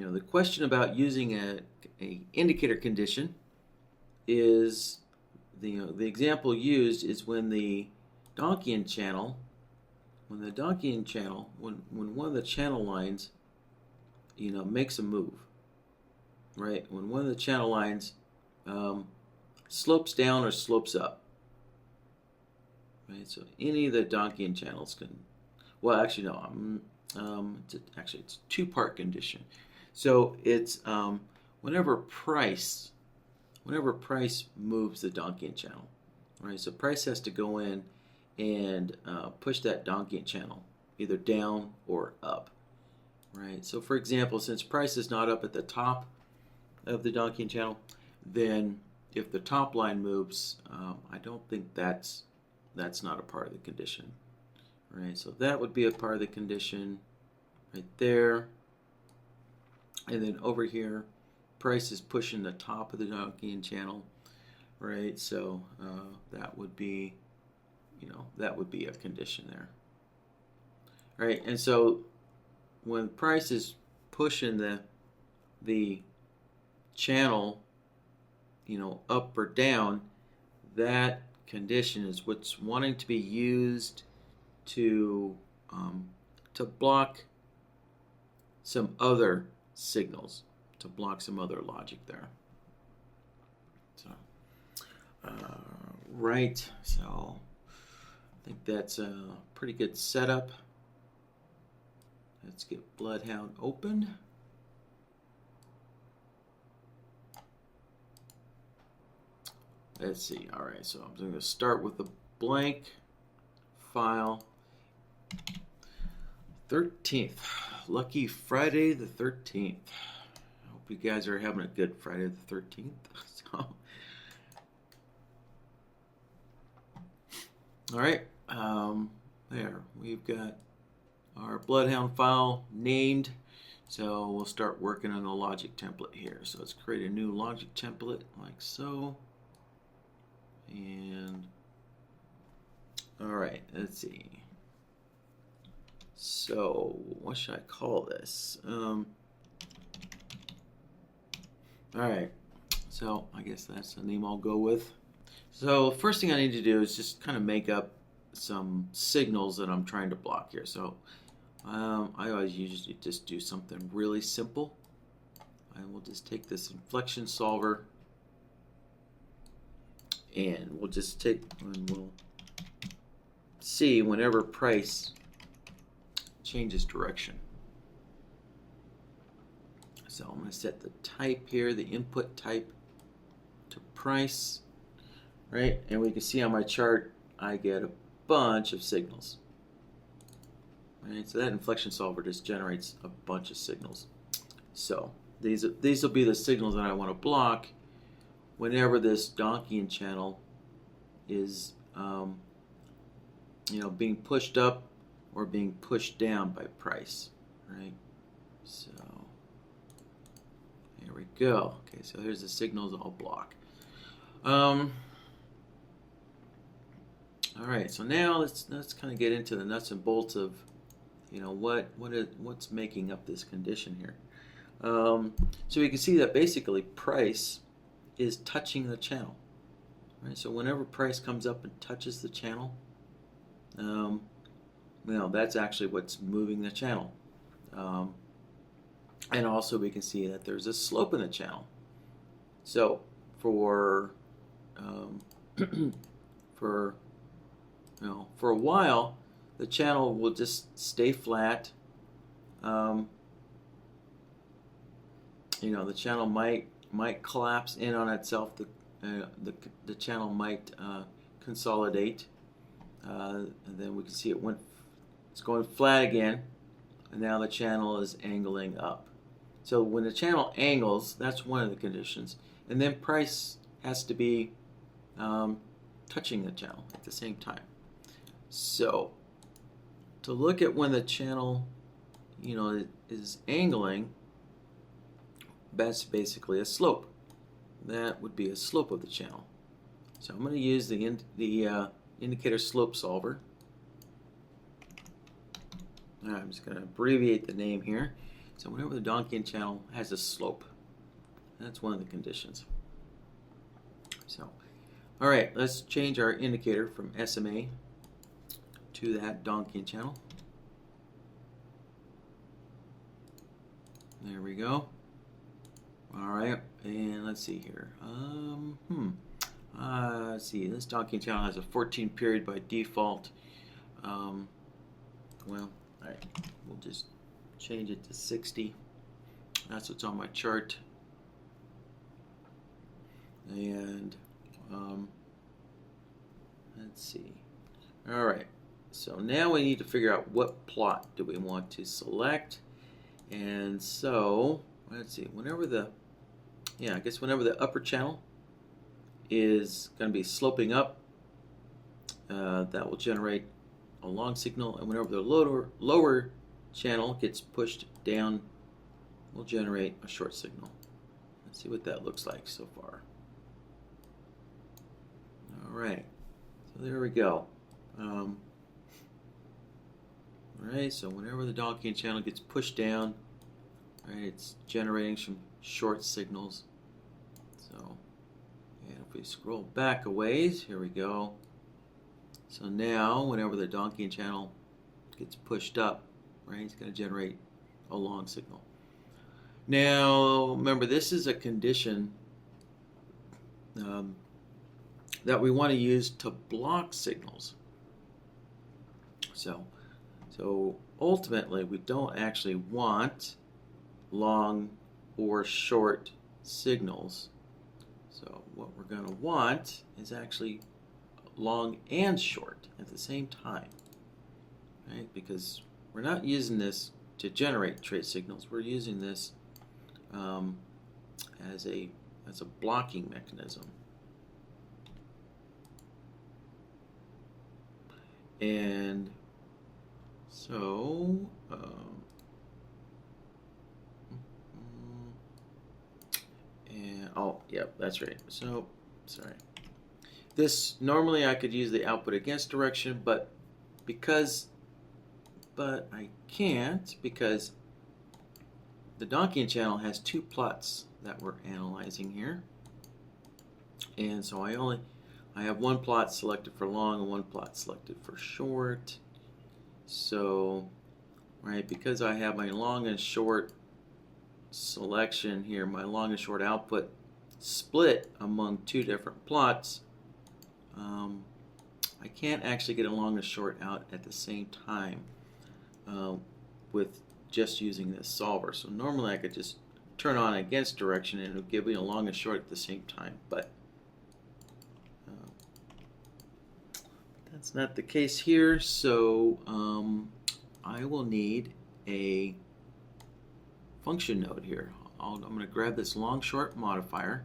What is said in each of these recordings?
the question about using a indicator condition is the example used is when the Donchian channel, when one of the channel lines, makes a move, right? When one of the channel lines slopes down or slopes up, right? So any of the Donchian channels can, well, actually no, it's a two-part condition. So it's whenever price moves the Donchian channel, right? So price has to go in and push that Donchian channel either down or up, right? So for example, since price is not up at the top of the Donchian channel, then if the top line moves, I don't think that's not a part of the condition, right? So that would be a part of the condition right there. And then over here, price is pushing the top of the Donchian channel, right? So that would be, that would be a condition there, right? And so when price is pushing the channel, up or down, that condition is what's wanting to be used to block some other signals, to block some other logic there. So, right. So I think that's a pretty good setup. Let's get BloodHound open. Let's see. All right, so I'm going to start with a blank file. 13th. Lucky Friday the 13th. I hope you guys are having a good Friday the 13th. So, all right. There. We've got our BloodHound file named. So we'll start working on the logic template here. So let's create a new logic template like so. And all right, let's see. So what should I call this? All right, so I guess that's the name I'll go with. So first thing I need to do is just kind of make up some signals that I'm trying to block here. So I always usually just do something really simple. I will just take this inflection solver and we'll just we'll see whenever price changes direction. So I'm going to set the type here, the input type, to price, right? And we can see on my chart I get a bunch of signals. Right? So that inflection solver just generates a bunch of signals. So these will be the signals that I want to block whenever this Donchian channel is being pushed up or being pushed down by price, right? So here we go. Okay, so here's the signals I'll block. All right, so now let's kind of get into the nuts and bolts of what's making up this condition here. So we can see that basically price is touching the channel, right? So whenever price comes up and touches the channel, that's actually what's moving the channel. And also we can see that there's a slope in the channel. So for a while, the channel will just stay flat. The channel might collapse in on itself. The channel might consolidate, and then we can see it's going flat again, and now the channel is angling up. So when the channel angles, that's one of the conditions, and then price has to be touching the channel at the same time. So to look at when the channel is angling, that's basically a slope. That would be a slope of the channel. So I'm going to use the indicator slope solver. I'm just going to abbreviate the name here. So whenever the Donchian channel has a slope, that's one of the conditions. So, all right, let's change our indicator from SMA to that Donchian channel. There we go. All right, and let's see here. Let's see. This Donchian channel has a 14 period by default. Well, all right, we'll just change it to 60. That's what's on my chart. And let's see. All right. So now we need to figure out what plot do we want to select. And so let's see. Whenever the upper channel is going to be sloping up, that will generate a long signal, and whenever the lower channel gets pushed down, we'll generate a short signal. Let's see what that looks like so far. All right, so there we go. All right, so whenever the Donchian channel gets pushed down, right, it's generating some short signals. So, and if we scroll back a ways, here we go. So now, whenever the Donchian channel gets pushed up, right, it's going to generate a long signal. Now, remember, this is a condition that we want to use to block signals. So ultimately, we don't actually want long or short signals. So what we're going to want is actually long and short at the same time, right? Because we're not using this to generate trace signals. We're using this as a blocking mechanism. And so oh, yep, that's right. So sorry. This normally I could use the output against direction, but I can't, because the Donchian channel has two plots that we're analyzing here, and so I have one plot selected for long and one plot selected for short. So, right, because I have my long and short selection here, my long and short output split among two different plots, I can't actually get a long and short out at the same time with just using this solver. So normally I could just turn on against direction and it would give me a long and short at the same time, but that's not the case here. So I will need a function node here. I'm going to grab this long short modifier,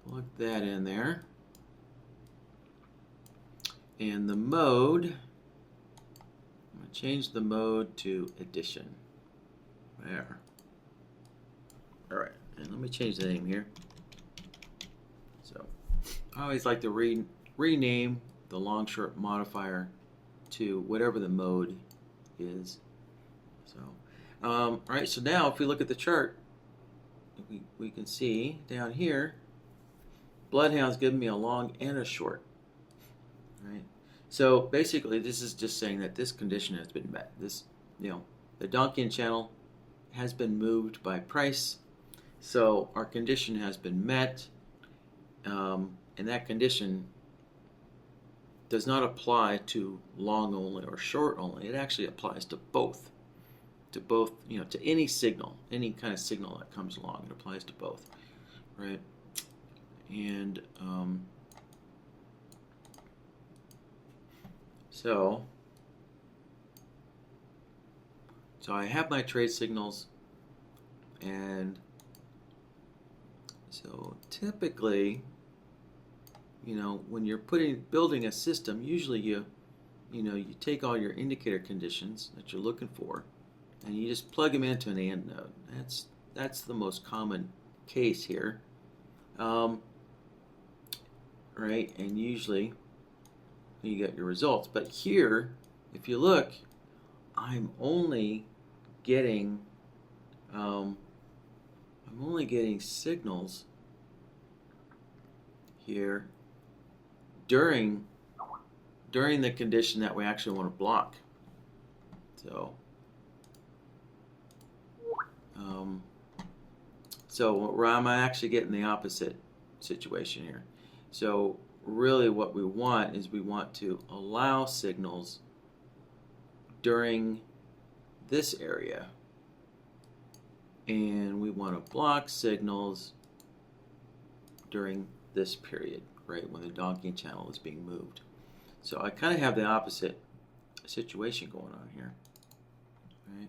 plug that in there, and the mode, I'm going to change the mode to addition. There. Alright, and let me change the name here. So I always like to rename the long short modifier to whatever the mode is. So alright, so now if we look at the chart, we can see down here BloodHound's giving me a long and a short. Right? So basically this is just saying that this condition has been met. This, the Donchian channel has been moved by price, so our condition has been met, and that condition does not apply to long only or short only. It actually applies to both. To any signal, any kind of signal that comes along, it applies to both, right? And so I have my trace signals, and so typically, when you're building a system, usually you take all your indicator conditions that you're looking for, and you just plug them into an AND node. That's the most common case here, right? And usually you get your results. But here, if you look, I'm only getting signals here during the condition that we actually want to block. So I'm actually getting the opposite situation here. So really what we want is we want to allow signals during this area, and we want to block signals during this period, right, when the Donchian channel is being moved. So I kind of have the opposite situation going on here, right?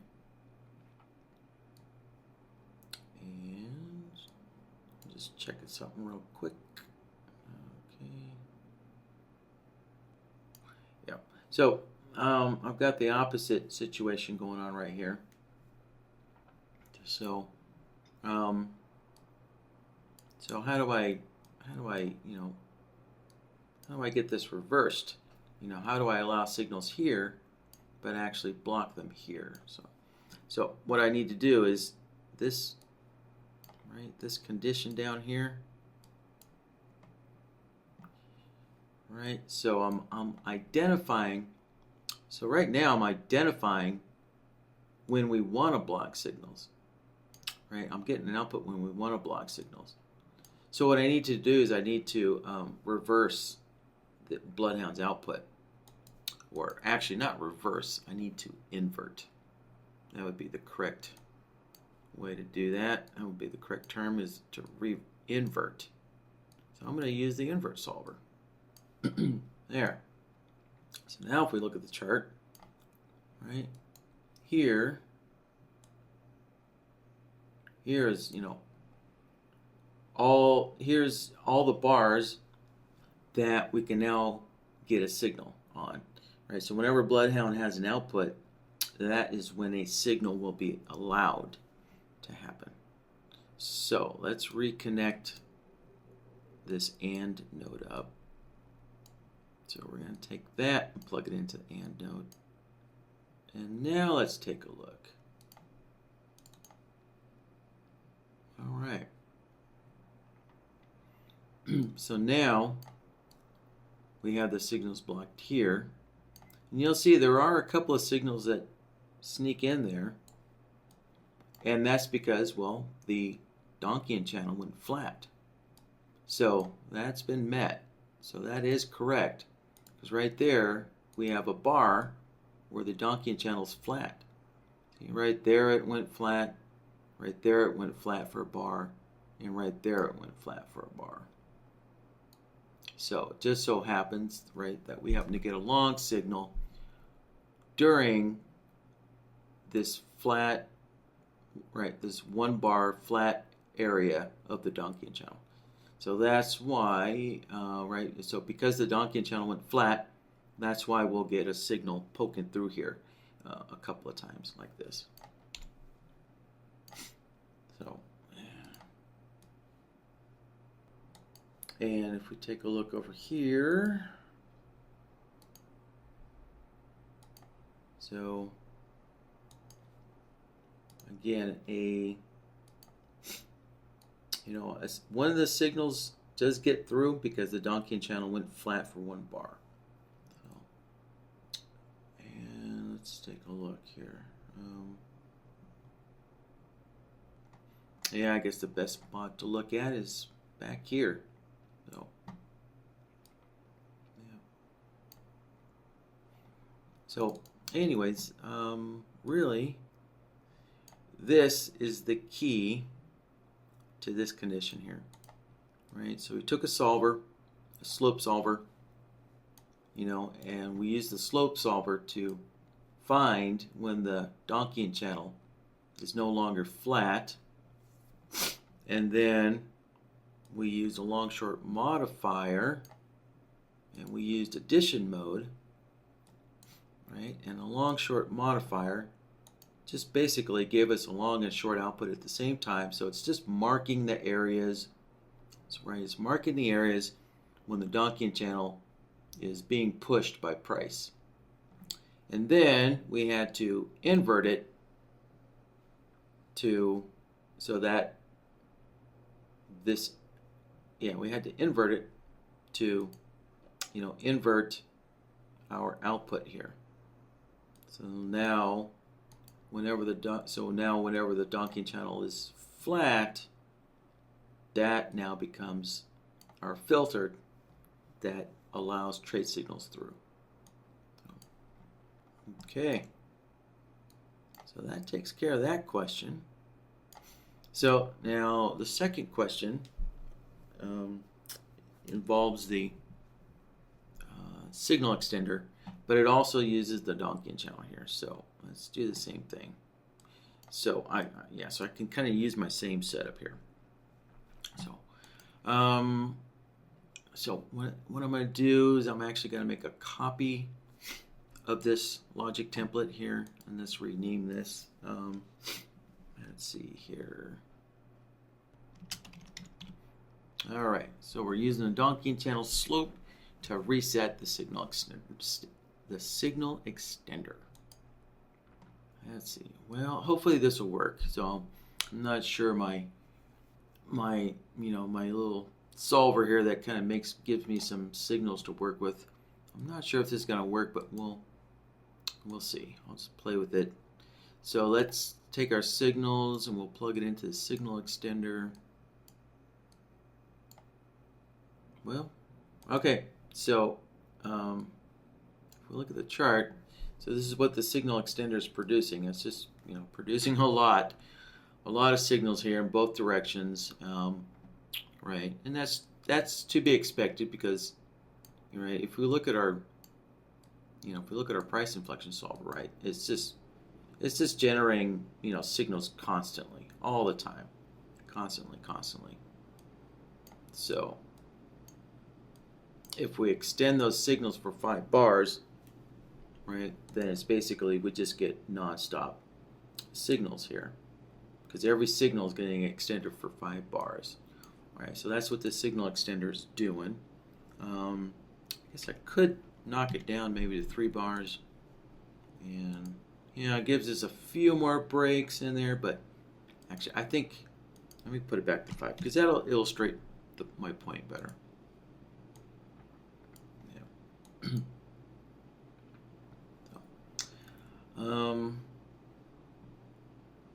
And just checking something real quick. Okay. Yeah. So I've got the opposite situation going on right here. So, so how do I get this reversed? How do I allow signals here, but actually block them here? So what I need to do is this, right? This condition down here, right? So I'm identifying. So right now I'm identifying when we want to block signals, right? I'm getting an output when we want to block signals. So what I need to do is I need to reverse the BloodHound's output, or actually not reverse, I need to invert. That would be the correct way to do that. That would be the correct term, is to invert. So I'm going to use the invert solver. There. So now if we look at the chart, right, here's all the bars that we can now get a signal on, right? So whenever BloodHound has an output, that is when a signal will be allowed to happen. So let's reconnect this AND node up. So we're going to take that and plug it into the AND node. And now let's take a look. All right. So now we have the signals blocked here. And you'll see there are a couple of signals that sneak in there. And that's because, well, the Donchian channel went flat. So that's been met. So that is correct. Because right there we have a bar where the Donchian channel is flat. See, right there it went flat. Right there it went flat for a bar. And right there it went flat for a bar. So it just so happens, right, that we happen to get a long signal during this flat, right, this 1 bar flat area of the Donchian channel. So that's why, right, so because the Donchian channel went flat, that's why we'll get a signal poking through here a couple of times like this. So, and if we take a look over here, so again, one of the signals does get through because the Donchian channel went flat for 1 bar. So, and let's take a look here. Yeah, I guess the best spot to look at is back here. So, yeah. So, anyways, really, this is the key to this condition here, right? So we took a solver, a slope solver, and we used the slope solver to find when the Donchian channel is no longer flat, and then we used a long-short modifier, and we used addition mode, right? And a long-short modifier just basically gave us a long and short output at the same time. So it's just marking the areas. So, right, it's marking the areas when the Donchian channel is being pushed by price. And then we had to invert it so that this, we had to invert it to, invert our output here. So now, whenever the Donchian channel is flat, that now becomes our filter that allows trade signals through. Okay, so that takes care of that question. So now the second question involves the signal extender, but it also uses the Donchian channel here. So let's do the same thing. So I can kind of use my same setup here. So what I'm going to do is I'm actually going to make a copy of this logic template here, and let's rename this. Let's see here. All right, so we're using the Donchian channel slope to reset the signal extender. Let's see. Well, hopefully this will work. So I'm not sure my little solver here that kind of gives me some signals to work with. I'm not sure if this is going to work, but we'll see. I'll just play with it. So let's take our signals and we'll plug it into the signal extender. Well, okay. So if we look at the chart, so this is what the signal extender is producing. It's just producing a lot of signals here in both directions, right? And that's to be expected because, right? If we look at our price inflection solver, right? It's just generating signals constantly, all the time, constantly. So if we extend those signals for 5 bars, right, then it's basically we just get non-stop signals here because every signal is getting extended for 5 bars. All right, so that's what the signal extender is doing. I guess I could knock it down maybe to 3 bars, and it gives us a few more breaks in there, but actually I think let me put it back to 5 because that'll illustrate my point better.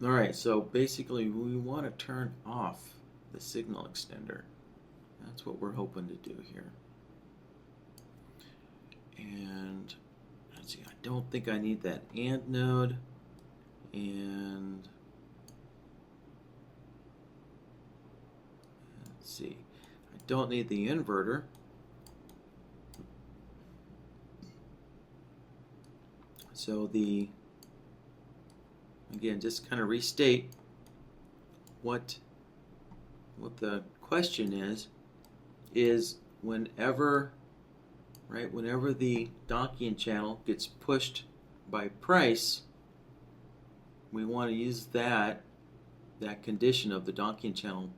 All right, so basically we want to turn off the signal extender. That's what we're hoping to do here. And let's see, I don't think I need that AND node, and let's see, I don't need the inverter. So again, just kind of restate what the question is whenever the Donchian channel gets pushed by price, we want to use that condition of the Donchian channel,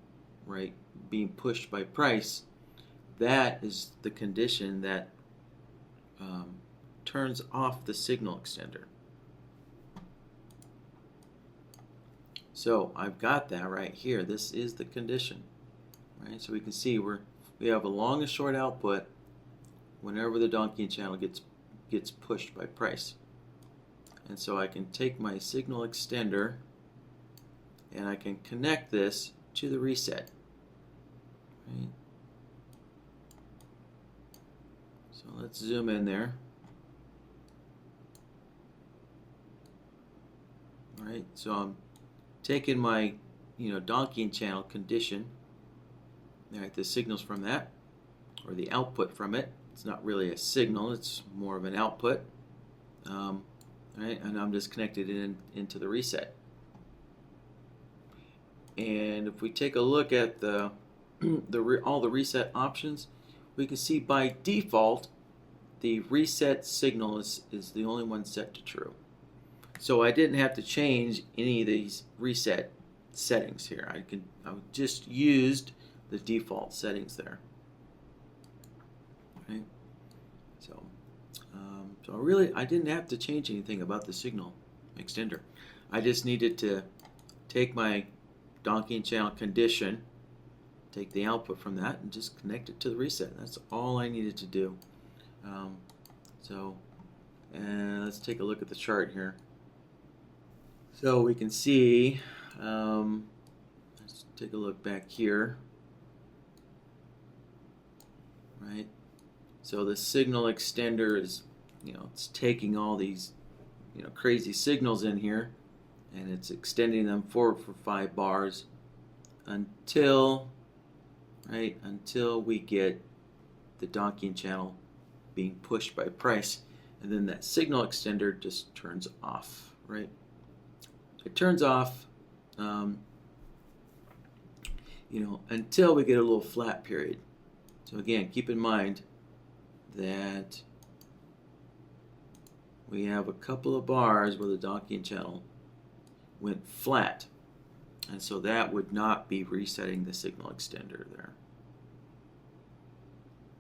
right, being pushed by price. That is the condition that turns off the signal extender. So I've got that right here. This is the condition, right? So we can see we have a long and short output whenever the Donchian channel gets pushed by price. And so I can take my signal extender and I can connect this to the reset. Right? So let's zoom in there. All right, so I'm taking my Donchian channel condition, right, the signals from that, or the output from it. It's not really a signal, it's more of an output. Right, and I'm just connected into the reset. And if we take a look at all the reset options, we can see by default the reset signal is the only one set to true. So I didn't have to change any of these reset settings here. I just used the default settings there. Okay. So So I didn't have to change anything about the signal extender. I just needed to take my Donchian Channel condition, take the output from that, and just connect it to the reset. That's all I needed to do. And let's take a look at the chart here. So we can see, let's take a look back here, right? So the signal extender is, it's taking all these, crazy signals in here, and it's extending them forward for 5 bars until we get the Donchian channel being pushed by price, and then that signal extender just turns off, right? It turns off, until we get a little flat period. So again, keep in mind that we have a couple of bars where the Donchian channel went flat, and so that would not be resetting the signal extender there.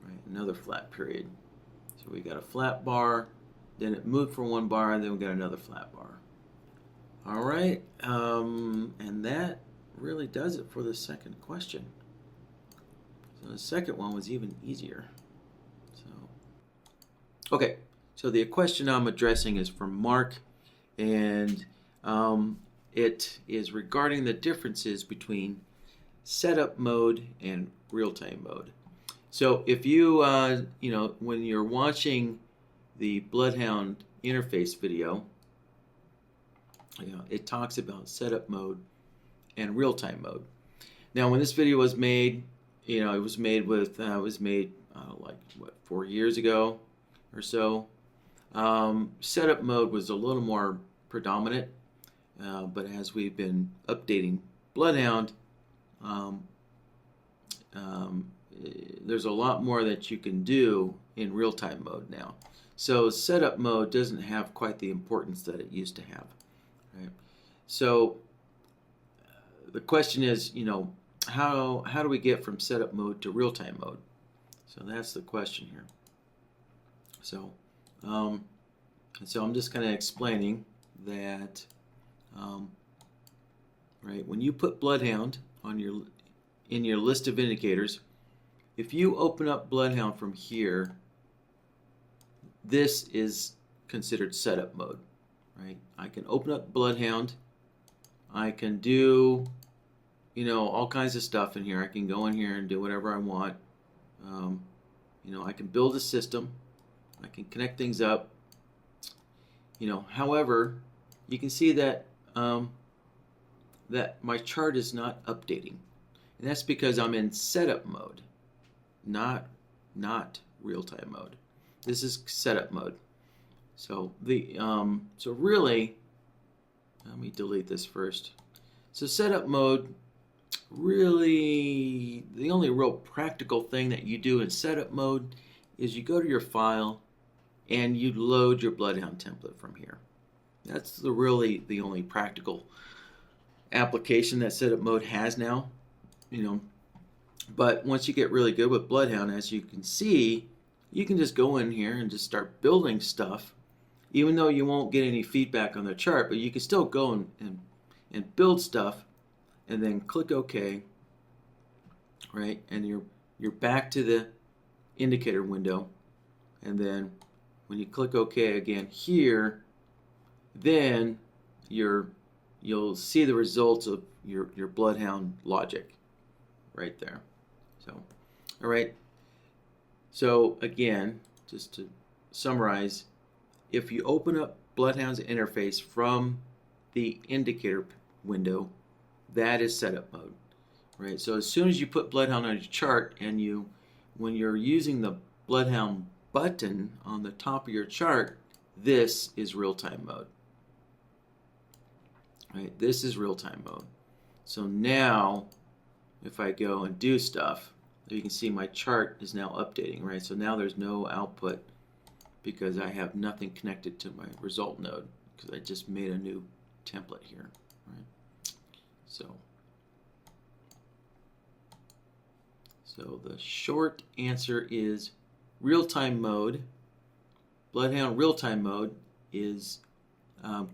Right, another flat period. So we got a flat bar, then it moved for 1 bar, and then we got another flat bar. All right, and that really does it for the second question. So the second one was even easier. Okay, so the question I'm addressing is from Mark, and it is regarding the differences between setup mode and real-time mode. So if you, when you're watching the BloodHound interface video, it talks about setup mode and real-time mode. Now, when this video was made, it was made with, like, 4 years ago or so. Setup mode was a little more predominant, but as we've been updating BloodHound, there's a lot more that you can do in real-time mode now. So setup mode doesn't have quite the importance that it used to have. Right? So the question is, how do we get from setup mode to real-time mode? So that's the question here. So, I'm just kind of explaining that, right, when you put BloodHound in your list of indicators, if you open up BloodHound from here, this is considered setup mode, right? I can open up BloodHound. I can do, all kinds of stuff in here. I can go in here and do whatever I want. I can build a system. I can connect things up. However, you can see that that my chart is not updating, and that's because I'm in setup mode, not real-time mode. This is setup mode. So so really, let me delete this first. So setup mode, really, the only real practical thing that you do in setup mode is you go to your file and you load your BloodHound template from here. That's really the only practical application that setup mode has now. But once you get really good with BloodHound, as you can see, you can just go in here and just start building stuff, even though you won't get any feedback on the chart, but you can still go and build stuff, and then click OK, right? And you're back to the indicator window, and then when you click OK again here, then you'll see the results of your BloodHound logic right there. So, all right. So again, just to summarize, if you open up BloodHound's interface from the indicator window, that is setup mode, right? So as soon as you put BloodHound on your chart, and when you're using the BloodHound button on the top of your chart, this is real-time mode, right? This is real-time mode. So now, if I go and do stuff, you can see my chart is now updating, right? So now there's no output because I have nothing connected to my result node because I just made a new template here, right? So the short answer is real-time mode BloodHound real-time mode is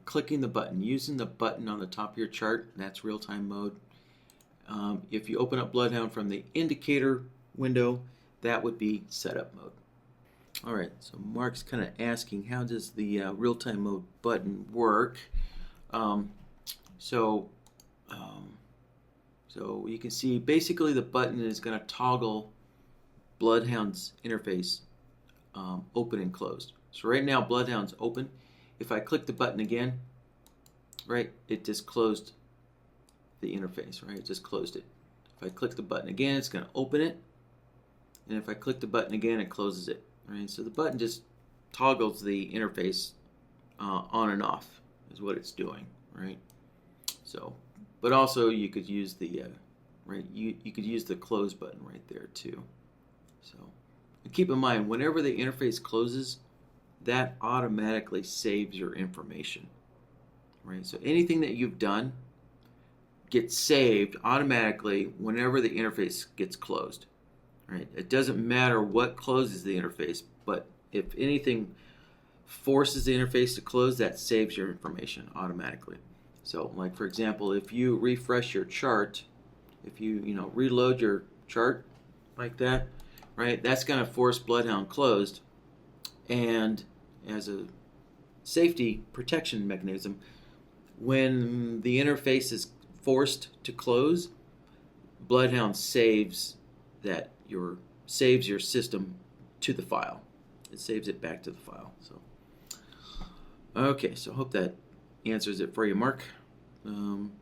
clicking the button, using the button on the top of your chart. That's real-time mode. If you open up BloodHound from the indicator window, that would be setup mode. Alright, so Mark's kind of asking, how does the real-time mode button work? So you can see basically the button is going to toggle BloodHound's interface open and closed. So right now BloodHound's open. If I click the button again, right, it just closed the interface, right? It just closed it. If I click the button again, it's going to open it. And if I click the button again, it closes it, right? So the button just toggles the interface on and off is what it's doing, right? So, but also you could use the you could use the close button right there too. So keep in mind, whenever the interface closes, that automatically saves your information, right? So anything that you've done gets saved automatically whenever the interface gets closed, right? It doesn't matter what closes the interface, but if anything forces the interface to close, that saves your information automatically. So, like for example, if you refresh your chart, if you reload your chart like that, right? That's going to force BloodHound closed, and as a safety protection mechanism, when the interface is forced to close, BloodHound saves your system to the file. It saves it back to the file. So, okay, so I hope that answers it for you, Mark. And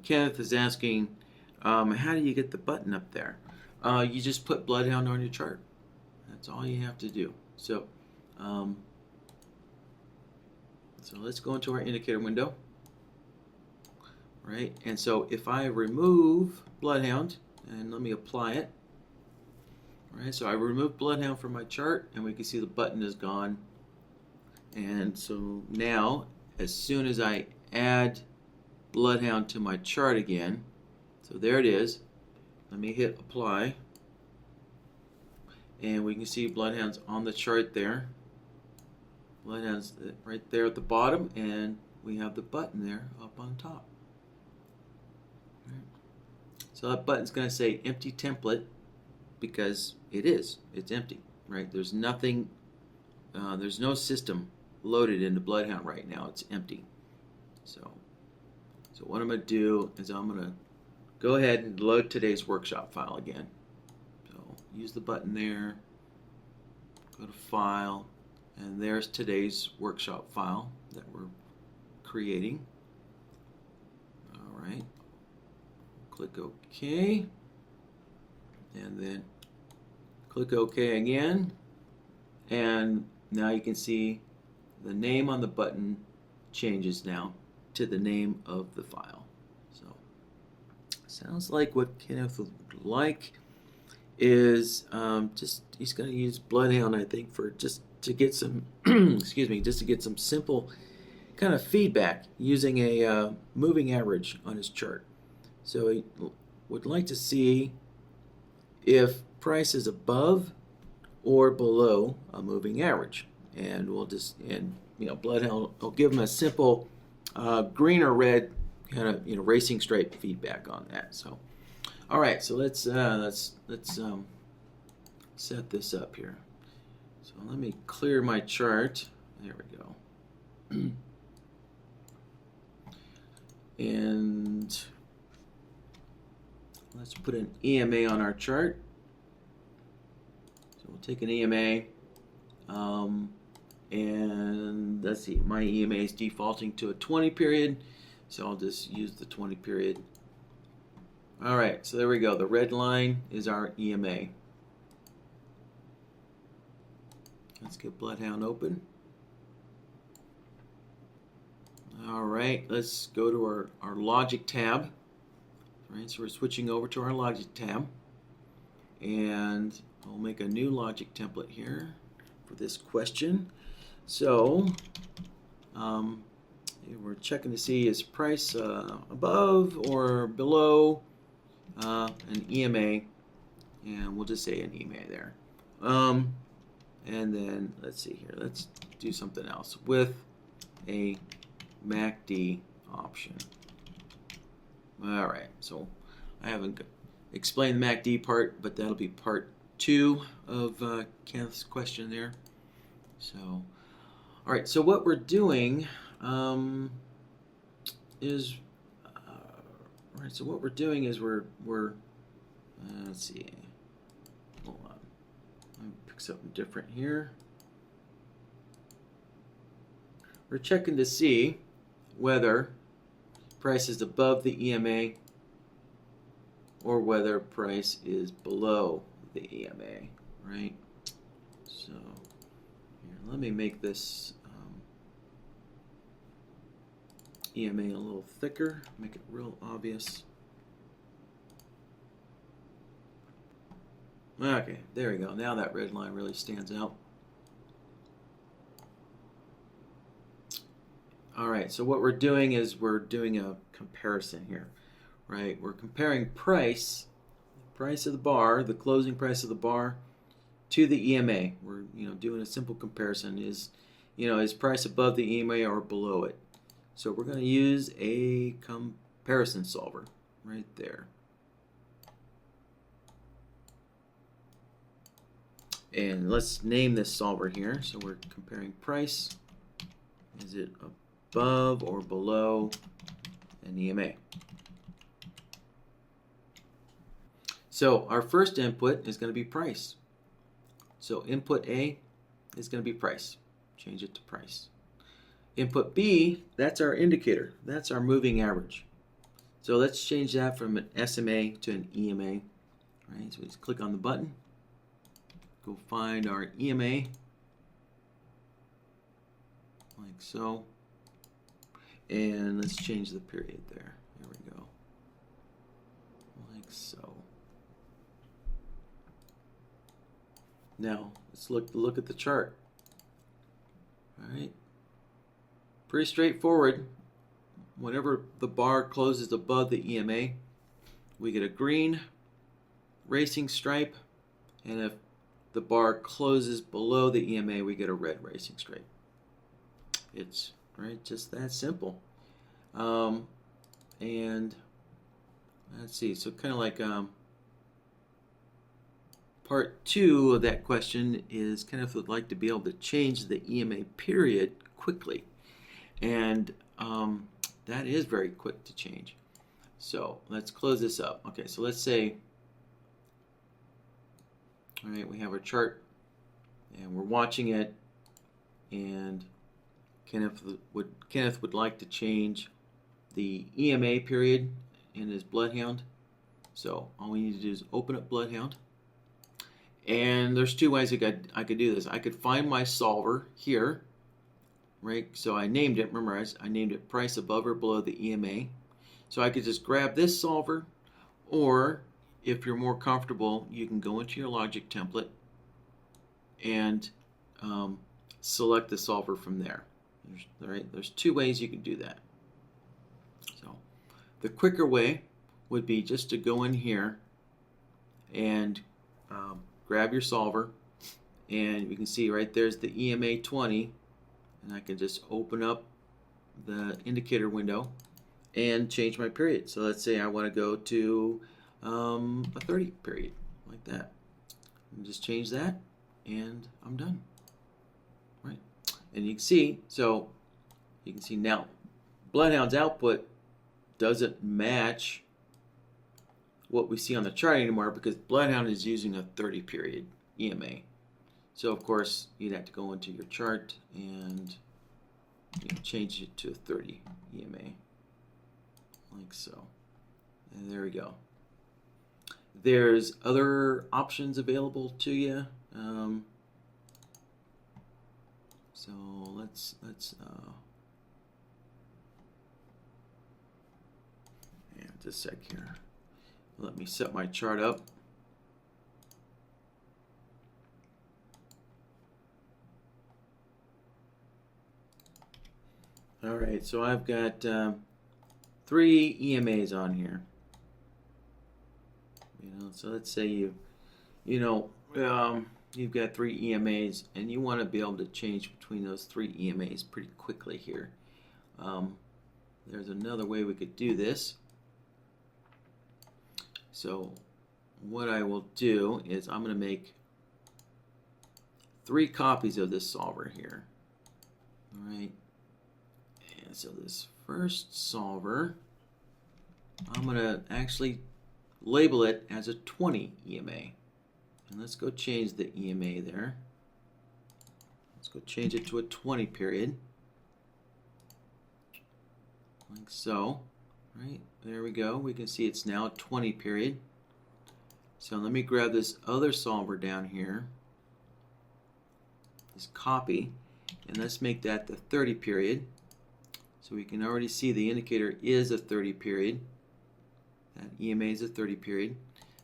Kenneth is asking, how do you get the button up there? You just put BloodHound on your chart. That's all you have to do. So, so let's go into our indicator window, right? And so if I remove BloodHound, and let me apply it, right? So I remove BloodHound from my chart, and we can see the button is gone. And so now, as soon as I add BloodHound to my chart again, so there it is. Let me hit apply, and we can see BloodHound's on the chart there. BloodHound's right there at the bottom, and we have the button there up on top. Right. So that button's going to say empty template because it's empty, right? There's nothing, there's no system loaded into BloodHound right now. It's empty. So what I'm going to do is I'm going to go ahead and load today's workshop file again. So use the button there, go to File, and there's today's workshop file that we're creating. All right, click OK, and then click OK again, and now you can see the name on the button changes now to the name of the file. So sounds like what Kenneth would like is he's going to use BloodHound, I think, for just to get some excuse me, just to get some simple kind of feedback using a moving average on his chart. So he would like to see if price is above or below a moving average, and we'll just BloodHound will give him a simple green or red kind of racing stripe feedback on that. So all right, so let's set this up here. So let me clear my chart. There we go. And let's put an EMA on our chart. So we'll take an EMA, and let's see, my EMA is defaulting to a 20 period, so I'll just use the 20 period. All right, so there we go. The red line is our EMA. Let's get BloodHound open. All right, let's go to our logic tab. All right, so we're switching over to our logic tab, and I'll make a new logic template here for this question. So we're checking to see is price above or below an EMA, and we'll just say an EMA there. and then let's see here. Let's do something else with a MACD option. All right, so I haven't explained the MACD part, but that'll be part 2 of Kenneth's question there. So, all right, so what we're doing is, all right, so what we're doing is we're let's see, hold on, let me pick something different here. We're checking to see whether price is above the EMA or whether price is below the EMA, right? So here, let me make this EMA a little thicker, make it real obvious. Okay, there we go. Now that red line really stands out. All right, so what we're doing is we're doing a comparison here, right? We're comparing price of the bar, the closing price of the bar, to the EMA. We're doing a simple comparison. Is price above the EMA or below it? So we're going to use a comparison solver right there. And let's name this solver here. So we're comparing price. Is it above or below an EMA? So our first input is going to be price. So input A is going to be price. Change it to price. Input B, that's our indicator. That's our moving average. So let's change that from an SMA to an EMA. Right? So we just click on the button. Go find our EMA. Like so. And let's change the period there. There we go. Like so. Now, let's look at the chart. All right. Pretty straightforward. Whenever the bar closes above the EMA, we get a green racing stripe, and if the bar closes below the EMA, we get a red racing stripe. It's just that simple. And let's see, so kind of like part 2 of that question is kind of would like to be able to change the EMA period quickly. And that is very quick to change. So let's close this up. Okay, so let's say, all right, we have our chart and we're watching it, and Kenneth would like to change the EMA period in his BloodHound. So all we need to do is open up BloodHound. And there's 2 ways I could do this. I could find my solver here, right? So I named it, remember I named it price above or below the EMA. So I could just grab this solver, or if you're more comfortable, you can go into your logic template and select the solver from there. There's 2 ways you can do that. So the quicker way would be just to go in here and grab your solver, and you can see right there's the EMA 20, and I can just open up the indicator window and change my period. So let's say I want to go to a 30 period, like that. And just change that, and I'm done. Right, and you can see, so you can see now BloodHound's output doesn't match what we see on the chart anymore because BloodHound is using a 30 period EMA. So of course you'd have to go into your chart and change it to a 30 EMA, like so. And there we go. There's other options available to you. So let's just a sec here. Let me set my chart up. All right, so I've got 3 EMAs on here. So let's say you've got 3 EMAs, and you want to be able to change between those 3 EMAs pretty quickly here. There's another way we could do this. So what I will do is I'm going to make 3 copies of this solver here. All right. And so this first solver, I'm going to actually label it as a 20 EMA. And let's go change the EMA there. Let's go change it to a 20 period. Like so. Right, there we go. We can see it's now a 20 period. So let me grab this other solver down here, this copy, and let's make that the 30 period. So we can already see the indicator is a 30 period. That EMA is a 30 period.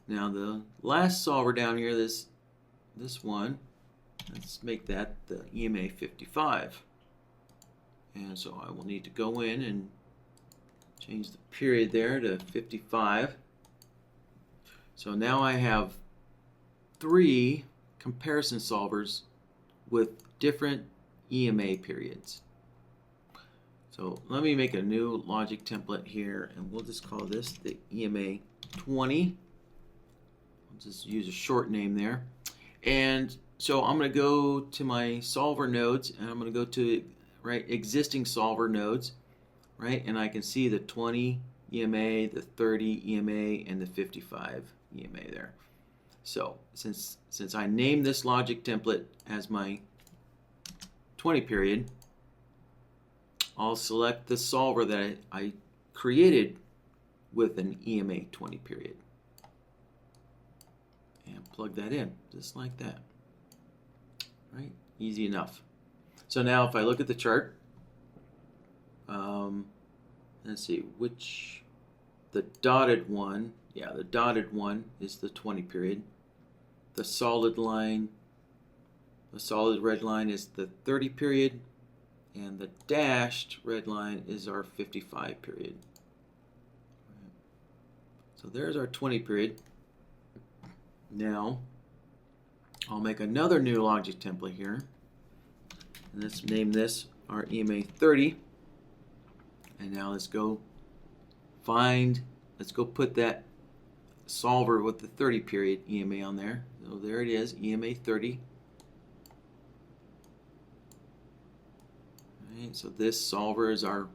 Now the last solver down here, this one, let's make that the EMA 55. And so I will need to go in and change the period there to 55. So now I have 3 comparison solvers with different EMA periods. So let me make a new logic template here, and we'll just call this the EMA 20. I'll just use a short name there. And so I'm going to go to my solver nodes, and I'm going to go to existing solver nodes. Right, and I can see the 20 EMA, the 30 EMA, and the 55 EMA there. So since I named this logic template as my 20 period, I'll select the solver that I created with an EMA 20 period and plug that in just like that. Right, easy enough. So now if I look at the chart, let's see the dotted one, the dotted one is the 20 period. The solid line, the solid red line is the 30 period, and the dashed red line is our 55 period. So there's our 20 period. Now I'll make another new logic template here, and let's name this our EMA 30. And now let's go put that solver with the 30 period EMA on there. So there it is, EMA 30. All right, so this solver is our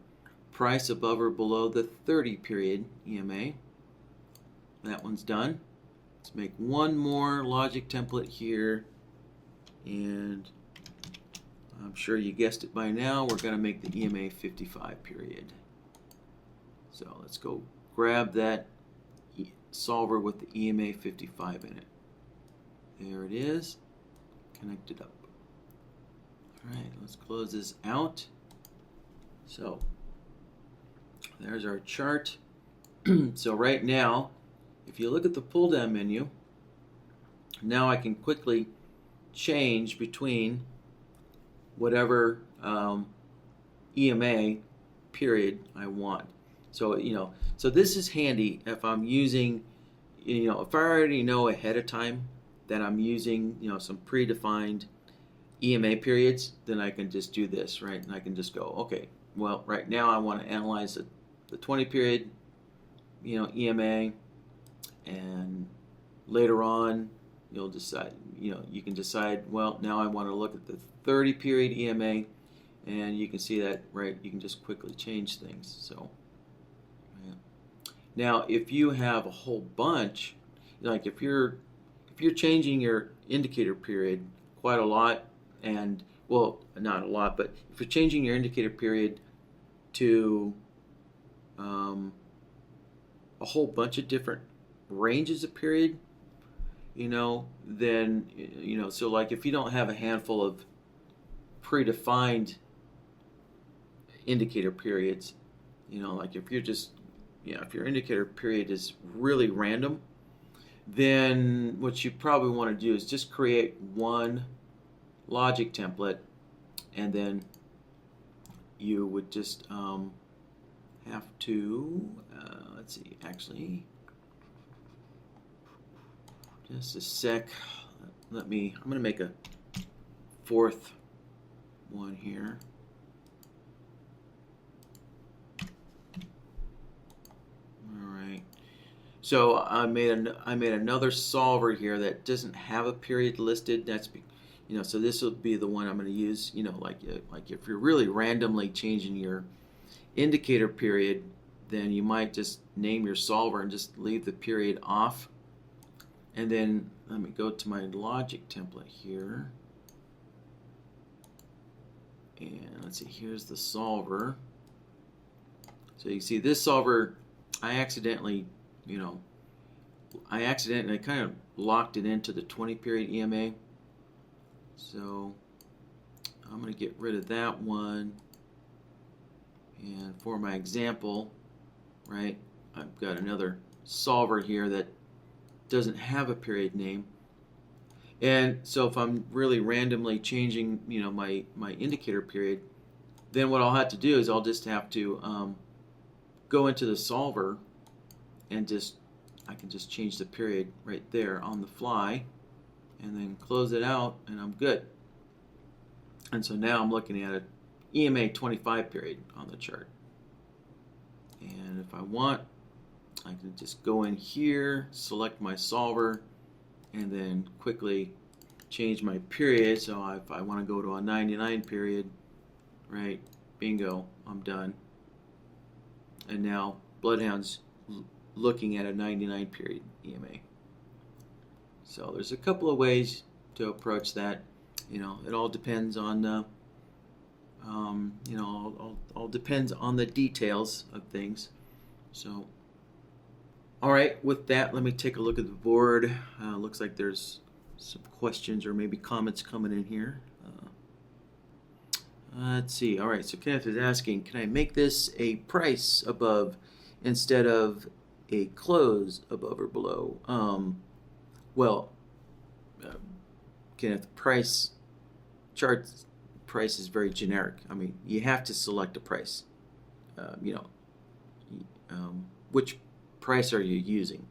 price above or below the 30 period EMA. That one's done. Let's make one more logic template here, and I'm sure you guessed it by now, we're going to make the EMA 55 period. So let's go grab that solver with the EMA 55 in it. There it is, connect it up. Alright, let's close this out. So there's our chart. So right now, if you look at the pull down menu, now I can quickly change between whatever EMA period I want. So so this is handy if I'm using, if I already know ahead of time that I'm using, some predefined EMA periods, then I can just do this, right? And I can just go, okay, well, right now I want to analyze the 20 period, EMA, and later on you'll decide, you can decide, well, now I want to look at the 30 period EMA, and you can see that, right, you can just quickly change things. So yeah. Now if you have a whole bunch, like if you're changing your indicator period quite a lot, and well, not a lot, but if you're changing your indicator period to a whole bunch of different ranges of period, then so like if you don't have a handful of predefined indicator periods, like if you're just, if your indicator period is really random, then what you probably want to do is just create one logic template, and then you would just have to, let's see, actually, just a sec, I'm going to make a fourth one here. All right. So I made another solver here that doesn't have a period listed. That's so this will be the one I'm going to use. Like if you're really randomly changing your indicator period, then you might just name your solver and just leave the period off. And then let me go to my logic template here. And let's see, here's the solver. So you see this solver, I accidentally kind of locked it into the 20 period EMA. So I'm going to get rid of that one. And for my example, right, I've got another solver here that doesn't have a period name. And so if I'm really randomly changing, my indicator period, then what I'll have to do is I'll just have to go into the solver and I can just change the period right there on the fly and then close it out and I'm good. And so now I'm looking at an EMA 25 period on the chart. And if I want, I can just go in here, select my solver, and then quickly change my period. So if I want to go to a 99 period, right, bingo, I'm done. And now BloodHound's looking at a 99 period EMA. So there's a couple of ways to approach that. It all depends on all depends on the details of things. So all right, with that, let me take a look at the board. Looks like there's some questions or maybe comments coming in here. Let's see. All right, so Kenneth is asking, can I make this a price above instead of a close above or below? Kenneth, chart price is very generic. I mean, you have to select a price. Which price are you using?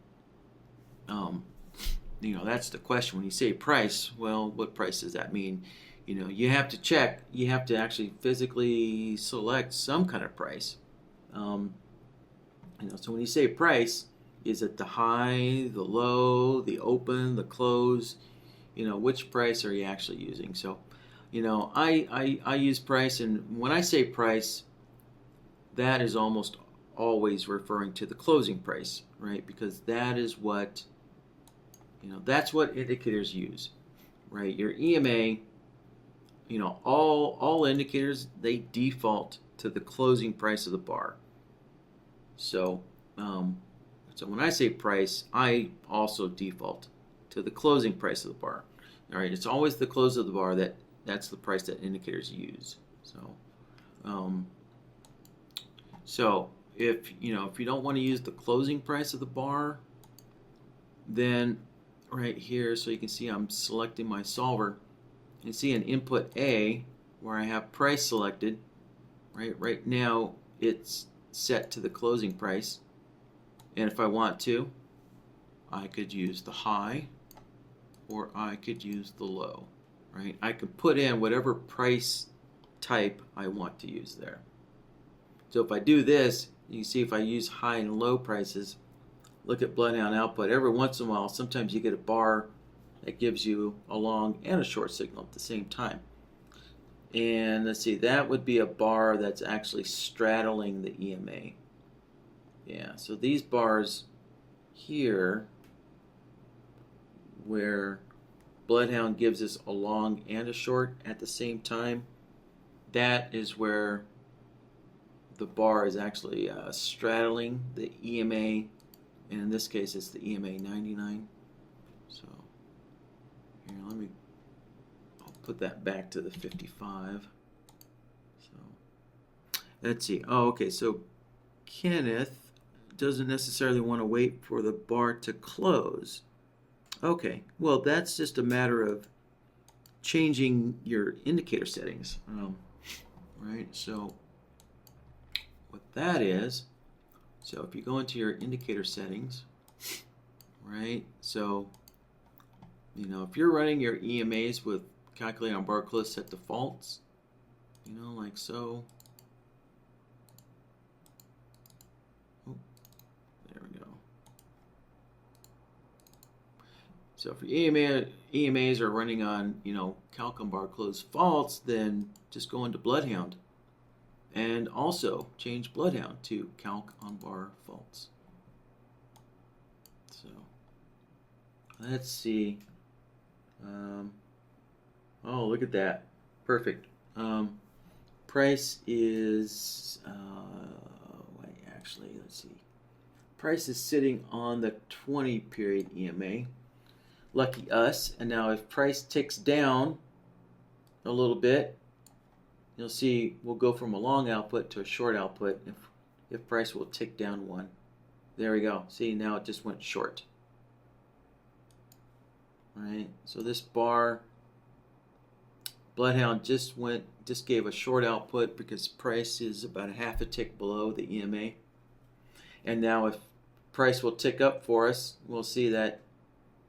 That's the question. When you say price, well, what price does that mean? You have to check. You have to actually physically select some kind of price. So when you say price, is it the high, the low, the open, the close? Which price are you actually using? So, I use price, and when I say price, that is almost always referring to the closing price, right? Because that is what, that's what indicators use, right? Your EMA, all indicators, they default to the closing price of the bar. So, so when I say price, I also default to the closing price of the bar. All right, it's always the close of the bar that's the price that indicators use. So, if you don't want to use the closing price of the bar, then right here, so you can see I'm selecting my solver. You see an input A where I have price selected. Right now it's set to the closing price, and if I want to, I could use the high or I could use the low. Right? I could put in whatever price type I want to use there. So if I do this, you can see if I use high and low prices, look at BloodHound output. Every once in a while, sometimes you get a bar that gives you a long and a short signal at the same time. And let's see, that would be a bar that's actually straddling the EMA. Yeah, so these bars here, where BloodHound gives us a long and a short at the same time, that is where the bar is actually straddling the EMA, and in this case it's the EMA 99. So here, I'll put that back to the 55. So let's see. Oh, okay, so Kenneth doesn't necessarily want to wait for the bar to close. Okay, well, that's just a matter of changing your indicator settings, right? So what that is, so if you go into your indicator settings, right, so You know, if you're running your EMAs with calculate on bar close set defaults, you know, like so. Oh, there we go. So if your EMAs are running on, you know, calc on bar close false, then just go into BloodHound. And also change BloodHound to calc on bar false. So let's see. Oh, look at that. Perfect. Price is, wait, actually, let's see. Price is sitting on the 20 period EMA. Lucky us. And now if price ticks down a little bit, you'll see we'll go from a long output to a short output if price will tick down one. There we go. See, now it just went short. All right, so this bar, BloodHound just gave a short output because price is about a half a tick below the EMA. And now if price will tick up for us, we'll see that,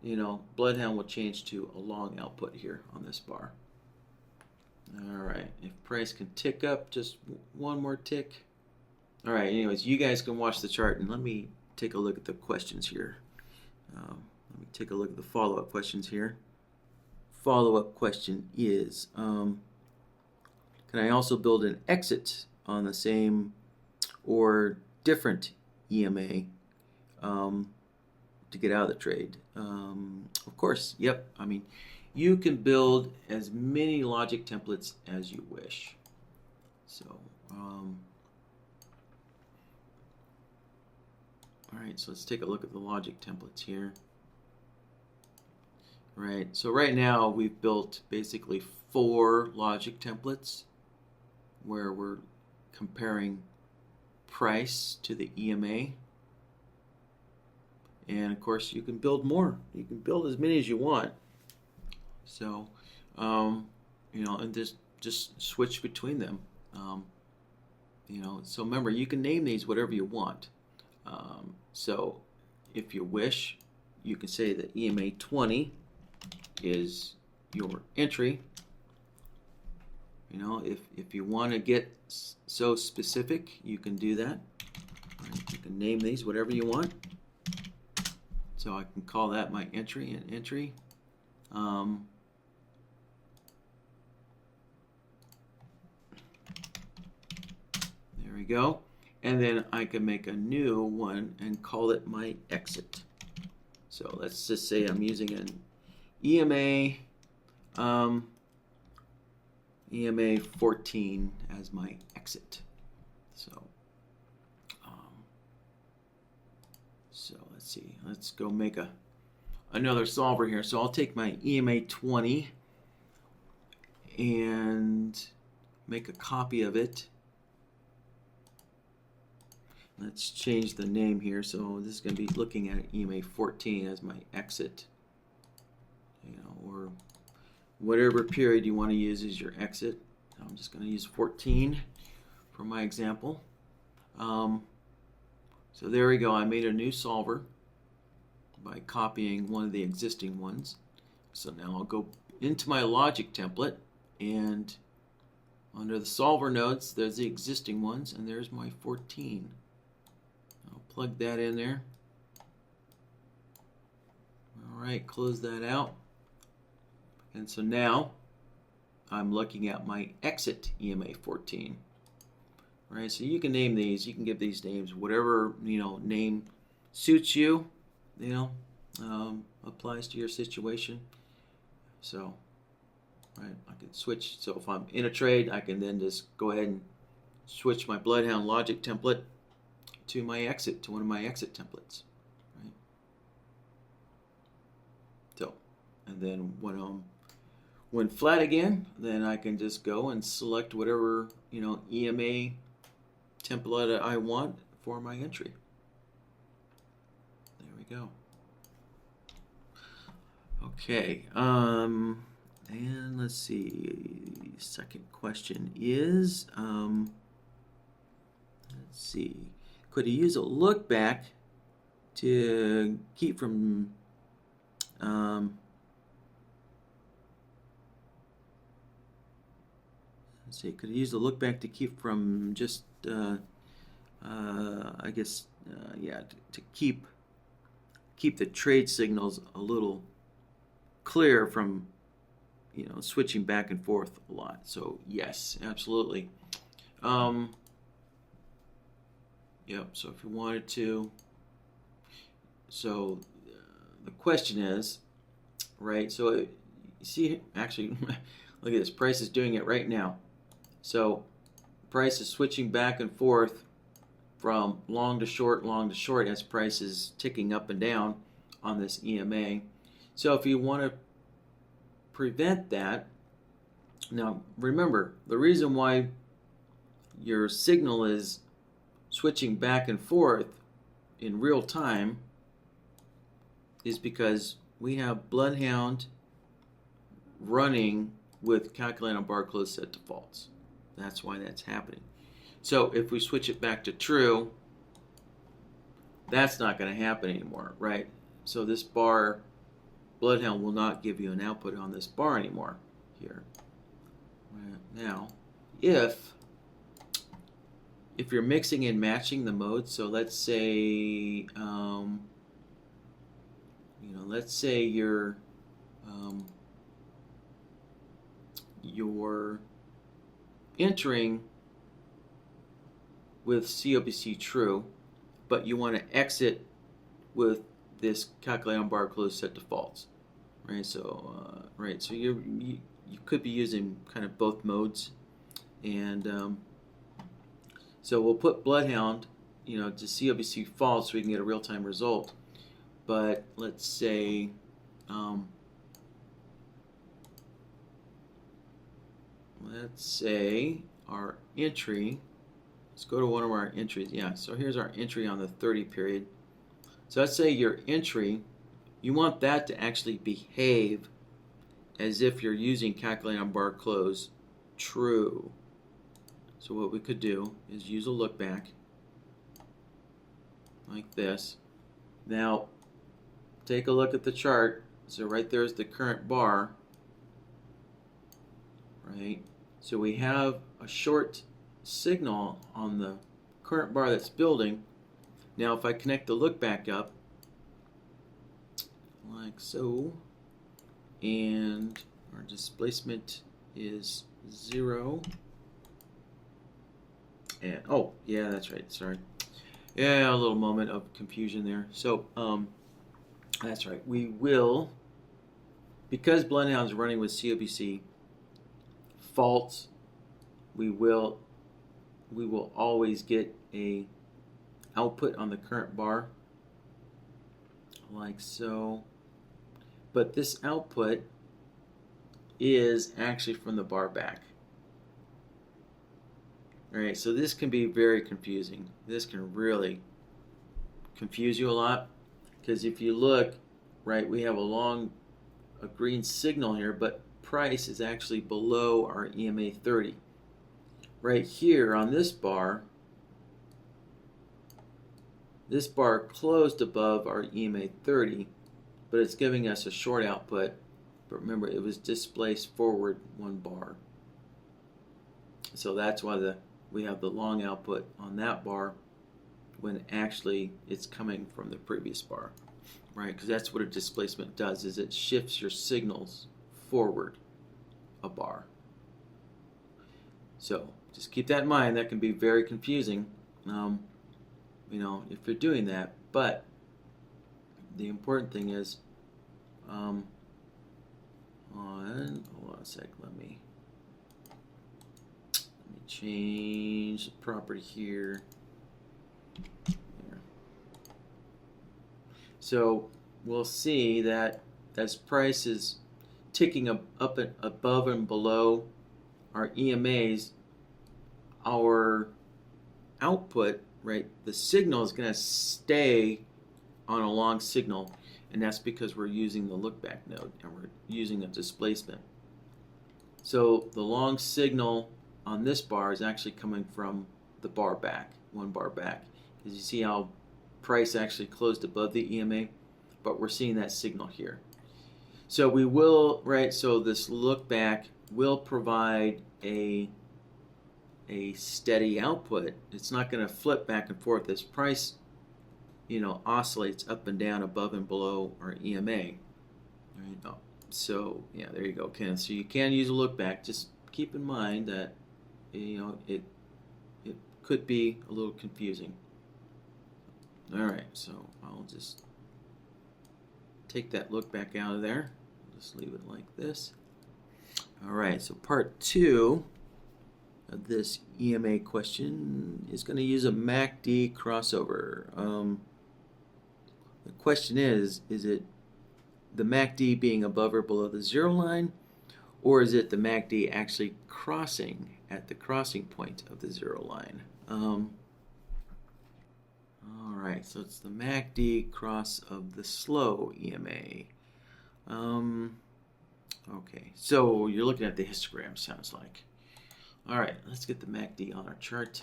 you know, BloodHound will change to a long output here on this bar. All right, if price can tick up just one more tick. All right, anyways, you guys can watch the chart and let me take a look at the questions here. Let me take a look at the follow-up questions here. Follow-up question is, can I also build an exit on the same or different EMA to get out of the trade? Of course, yep. I mean, you can build as many logic templates as you wish. So, all right, so let's take a look at the logic templates here. Right, so right now we've built basically 4 logic templates where we're comparing price to the EMA. And of course you can build more. You can build as many as you want. So, you know, and just switch between them. You know, so remember, you can name these whatever you want. So if you wish, you can say that EMA 20 is your entry. You know, if you want to get so specific, you can do that. Right, you can name these whatever you want. So I can call that my entry and entry. There we go. And then I can make a new one and call it my exit. So let's just say I'm using an EMA, EMA 14 as my exit. So, so let's see. Let's go make another solver here. So I'll take my EMA 20 and make a copy of it. Let's change the name here. So this is going to be looking at EMA 14 as my exit. You know, or whatever period you want to use as your exit. I'm just going to use 14 for my example. So there we go. I made a new solver by copying one of the existing ones. So now I'll go into my logic template, and under the solver nodes, there's the existing ones, and there's my 14. I'll plug that in there. All right, close that out. And so now I'm looking at my exit EMA 14. Right, so you can name these, you can give these names, whatever, you know, name suits you, you know, applies to your situation. So, right, I can switch. So if I'm in a trade, I can then just go ahead and switch my BloodHound logic template to my exit, to one of my exit templates. Right. So, and then when flat again, then I can just go and select whatever, you know, EMA template I want for my entry. There we go. Okay, and let's see, second question is, let's see, could he use a look back to keep from let's see, could use the look back to keep from just, I guess, yeah, to keep the trade signals a little clear from, you know, switching back and forth a lot. So yes, absolutely. Yep. So if you wanted to, so the question is, right? So you see, actually, look at this. Price is doing it right now. So price is switching back and forth from long to short as price is ticking up and down on this EMA. So if you want to prevent that, now remember, the reason why your signal is switching back and forth in real time is because we have BloodHound running with calculate on bar close set to false. That's why that's happening. So if we switch it back to true, that's not going to happen anymore, right? So this bar, BloodHound will not give you an output on this bar anymore here. Now, if you're mixing and matching the modes, so let's say, you know, let's say you're entering with COBC true, but you want to exit with this calculate on bar close set to false, right? So so you could be using kind of both modes, and so we'll put BloodHound, you know, to COBC false so we can get a real-time result. But let's say our entry. Let's go to one of our entries. Yeah, so here's our entry on the 30 period. So let's say your entry, you want that to actually behave as if you're using calculate on bar close true. So what we could do is use a look back like this. Now take a look at the chart. So right there is the current bar, right? So we have a short signal on the current bar that's building. Now if I connect the look back up like so, and our displacement is 0, and oh yeah, that's right, sorry, yeah, a little moment of confusion there. So that's right, we will, because BloodHound is running with COBC false, we will always get a output on the current bar like so, but this output is actually from the bar back. Alright, so this can be very confusing. This can really confuse you a lot, because if you look, right, we have a green signal here, but price is actually below our EMA 30. Right here on this bar closed above our EMA 30, but it's giving us a short output. But remember, it was displaced forward 1 bar. So that's why we have the long output on that bar when actually it's coming from the previous bar, right? Because that's what a displacement does, is it shifts your signals forward a bar. So just keep that in mind. That can be very confusing, you know, if you're doing that. But the important thing is, hold on a sec. Let me change the property here. There. So we'll see that as price is ticking up and above and below our EMAs, our output, right, the signal is going to stay on a long signal, and that's because we're using the look back node and we're using a displacement. So the long signal on this bar is actually coming from the bar back, 1 bar back, because you see how price actually closed above the EMA, but we're seeing that signal here. So we will, right, so this look back will provide a a steady output. It's not going to flip back and forth as price, oscillates up and down above and below our EMA. Right? Oh, so yeah, there you go, Ken. So you can use a look back. Just keep in mind that it could be a little confusing. All right, so I'll just take that look back out of there. Just leave it like this. All right, so part 2 of this EMA question is going to use a MACD crossover. The question is it the MACD being above or below the 0 line, or is it the MACD actually crossing at the crossing point of the 0 line? Alright, so it's the MACD cross of the slow EMA. Okay, so you're looking at the histogram, sounds like. Alright, let's get the MACD on our chart.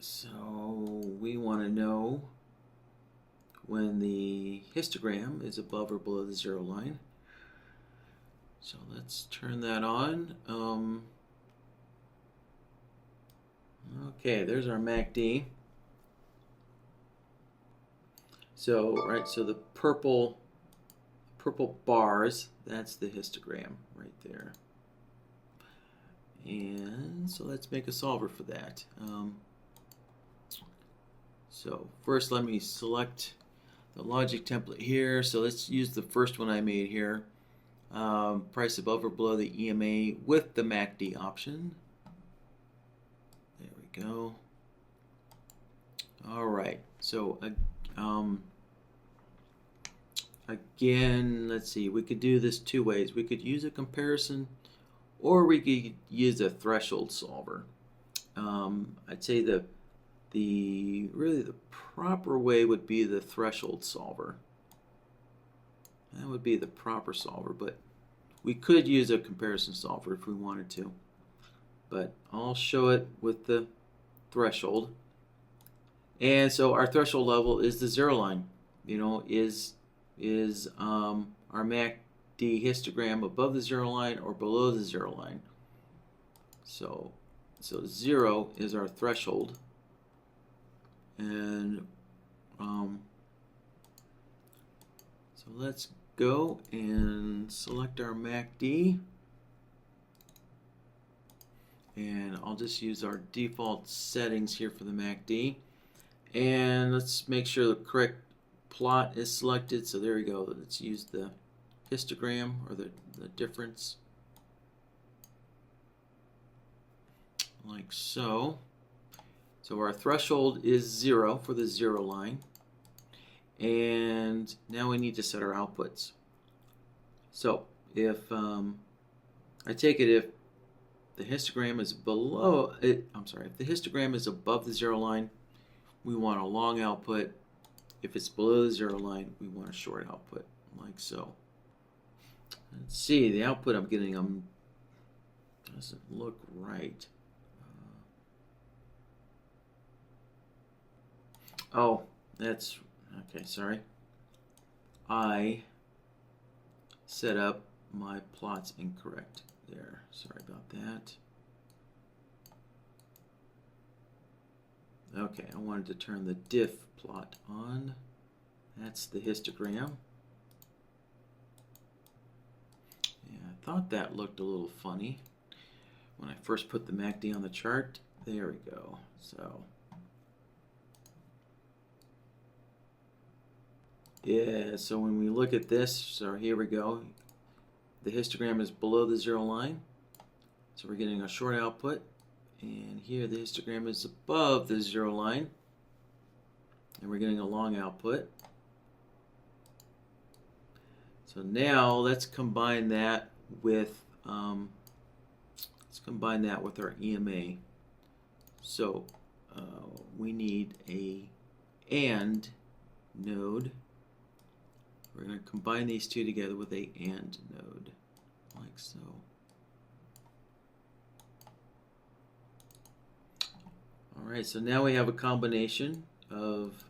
So we want to know when the histogram is above or below the 0 line. So let's turn that on. Okay, there's our MACD. So so the purple bars, that's the histogram right there. And so let's make a solver for that. So first let me select the logic template here. So let's use the first one I made here. Price above or below the EMA with the MACD option. There we go. All right. So again, let's see. We could do this 2 ways. We could use a comparison, or we could use a threshold solver. I'd say really the proper way would be the threshold solver. That would be the proper solver, but we could use a comparison solver if we wanted to. But I'll show it with the threshold. And so our threshold level is the 0 line. Is our MACD histogram above the 0 line or below the 0 line? So 0 is our threshold. And so let's go and select our MACD. And I'll just use our default settings here for the MACD. And let's make sure the correct plot is selected. So there we go. Let's use the histogram, or the difference. Like so. So our threshold is 0 for the 0 line. And now we need to set our outputs. So if I take it, if the histogram is below it, if the histogram is above the 0 line, we want a long output. If it's below the 0 line, we want a short output, like so. Let's see, the output I'm getting doesn't look right. Oh, that's okay, sorry. I set up my plots incorrect there. Sorry about that. Okay, I wanted to turn the diff plot on. That's the histogram. Yeah, I thought that looked a little funny when I first put the MACD on the chart. There we go. So yeah, so when we look at this, so here we go. The histogram is below the 0 line, so we're getting a short output. And here the histogram is above the 0 line, and we're getting a long output. So now let's combine that with our EMA. So we need a AND node. We're going to combine these two together with a AND node, like so. All right, so now we have a combination of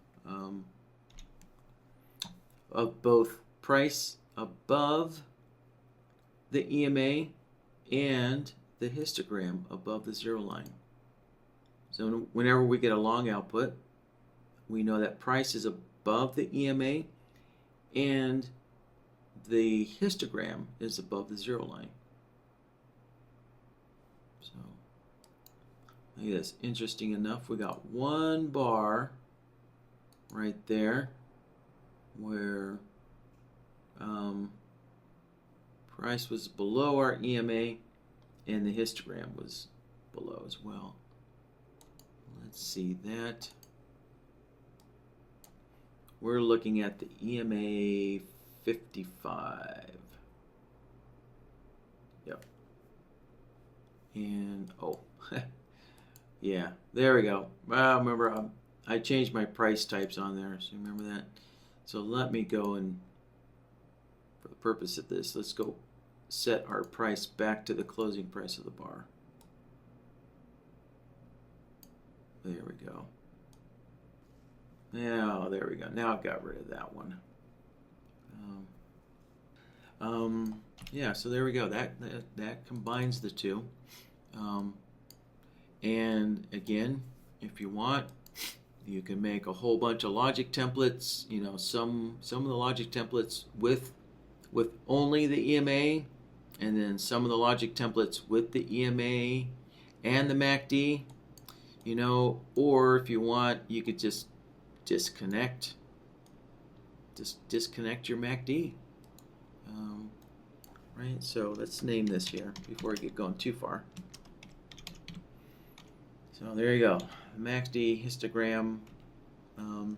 both price above the EMA and the histogram above the 0 line. So whenever we get a long output, we know that price is above the EMA and the histogram is above the 0 line. So I think that's interesting enough. We got one bar right there where price was below our EMA and the histogram was below as well. Let's see that. We're looking at the EMA 55. Yep. And oh, yeah, there we go. Well, remember, I changed my price types on there, so remember that. So let me go and, for the purpose of this, let's go set our price back to the closing price of the bar. There we go. Now, there we go. Now I got rid of that one. Yeah, so there we go. That combines the two. And again, if you want, you can make a whole bunch of logic templates. You know, some of the logic templates with only the EMA, and then some of the logic templates with the EMA and the MACD. You know, or if you want, you could just disconnect your MACD. Right, so let's name this here before I get going too far. So there you go, MACD histogram. You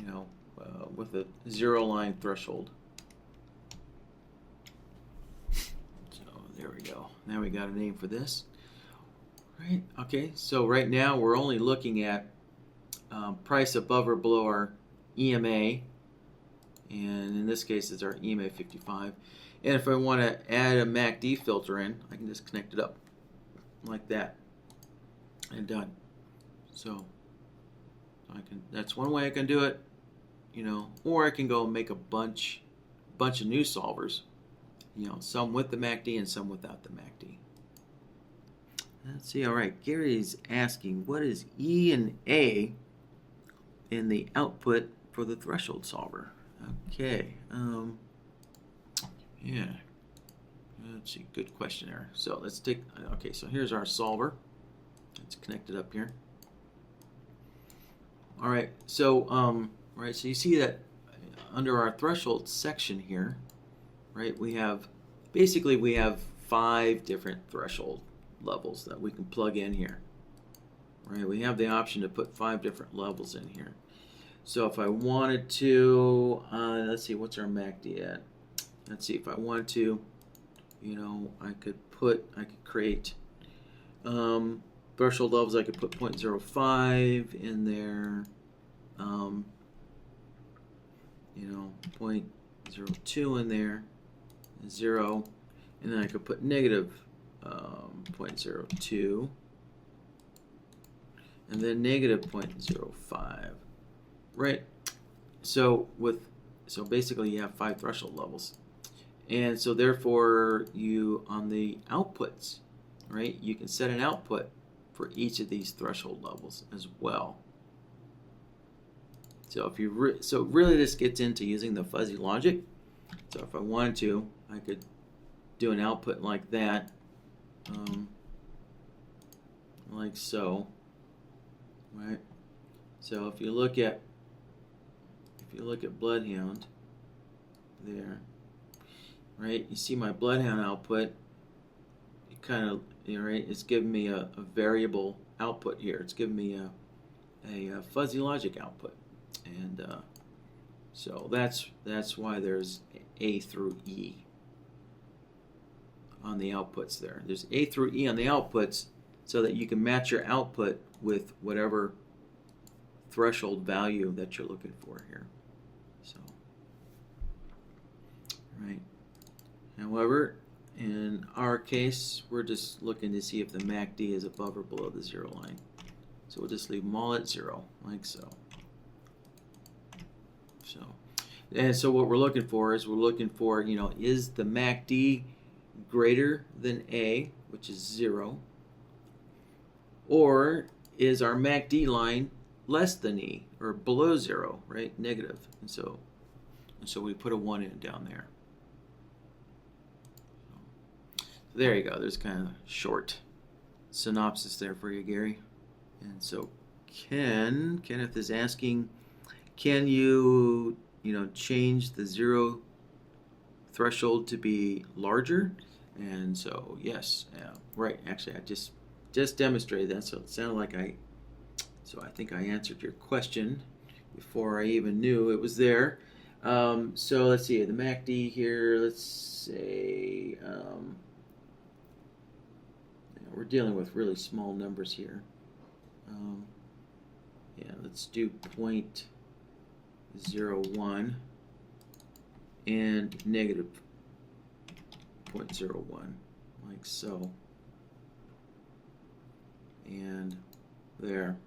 know, with a 0 line threshold. So there we go. Now we got a name for this. Right. Okay. So right now we're only looking at price above or below our EMA, and in this case it's our EMA 55. And if I want to add a MACD filter in, I can just connect it up like that, and done. So I can. That's one way I can do it. You know, or I can go and make a bunch of new solvers. You know, some with the MACD and some without the MACD. Let's see. All right, Gary's asking, what is E and A in the output for the threshold solver? Okay. Yeah. Let's see. Good question there. So let's take. Okay. So here's our solver. It's connected up here. All right. So right. So you see that under our threshold section here, right? We have basically 5 different threshold levels that we can plug in here. Right, we have the option to put 5 different levels in here. So if I wanted to, let's see, what's our MACD at? Let's see, if I wanted to, you know, I could create threshold levels. I could put 0.05 in there, you know, 0.02 in there, 0, and then I could put negative 0.02, and then negative 0.05, right? So basically you have 5 threshold levels, and so therefore you, on the outputs, right, you can set an output for each of these threshold levels as well. So if you really this gets into using the fuzzy logic. So if I wanted to, I could do an output like that. Like so, right? So if you look at BloodHound there, right? You see my BloodHound output. It kind of, you know, right? It's giving me a variable output here. It's giving me a fuzzy logic output, and so that's why there's A through E on the outputs there. There's A through E on the outputs so that you can match your output with whatever threshold value that you're looking for here. So, right. However, in our case, we're just looking to see if the MACD is above or below the 0 line. So we'll just leave them all at 0, like so. And so what we're looking for is you know, is the MACD greater than A, which is 0, or is our MACD line less than E, or below 0, right? Negative. And so we put a 1 in down there. So there you go. There's kind of a short synopsis there for you, Gary. And so Kenneth is asking, can you change the 0 threshold to be larger? And so yes, right. Actually, I just demonstrated that, so it sounded like I think I answered your question before I even knew it was there. So let's see, the MACD here, let's say, we're dealing with really small numbers here. Yeah, let's do 0.01 and negative 0.01, like so. And there.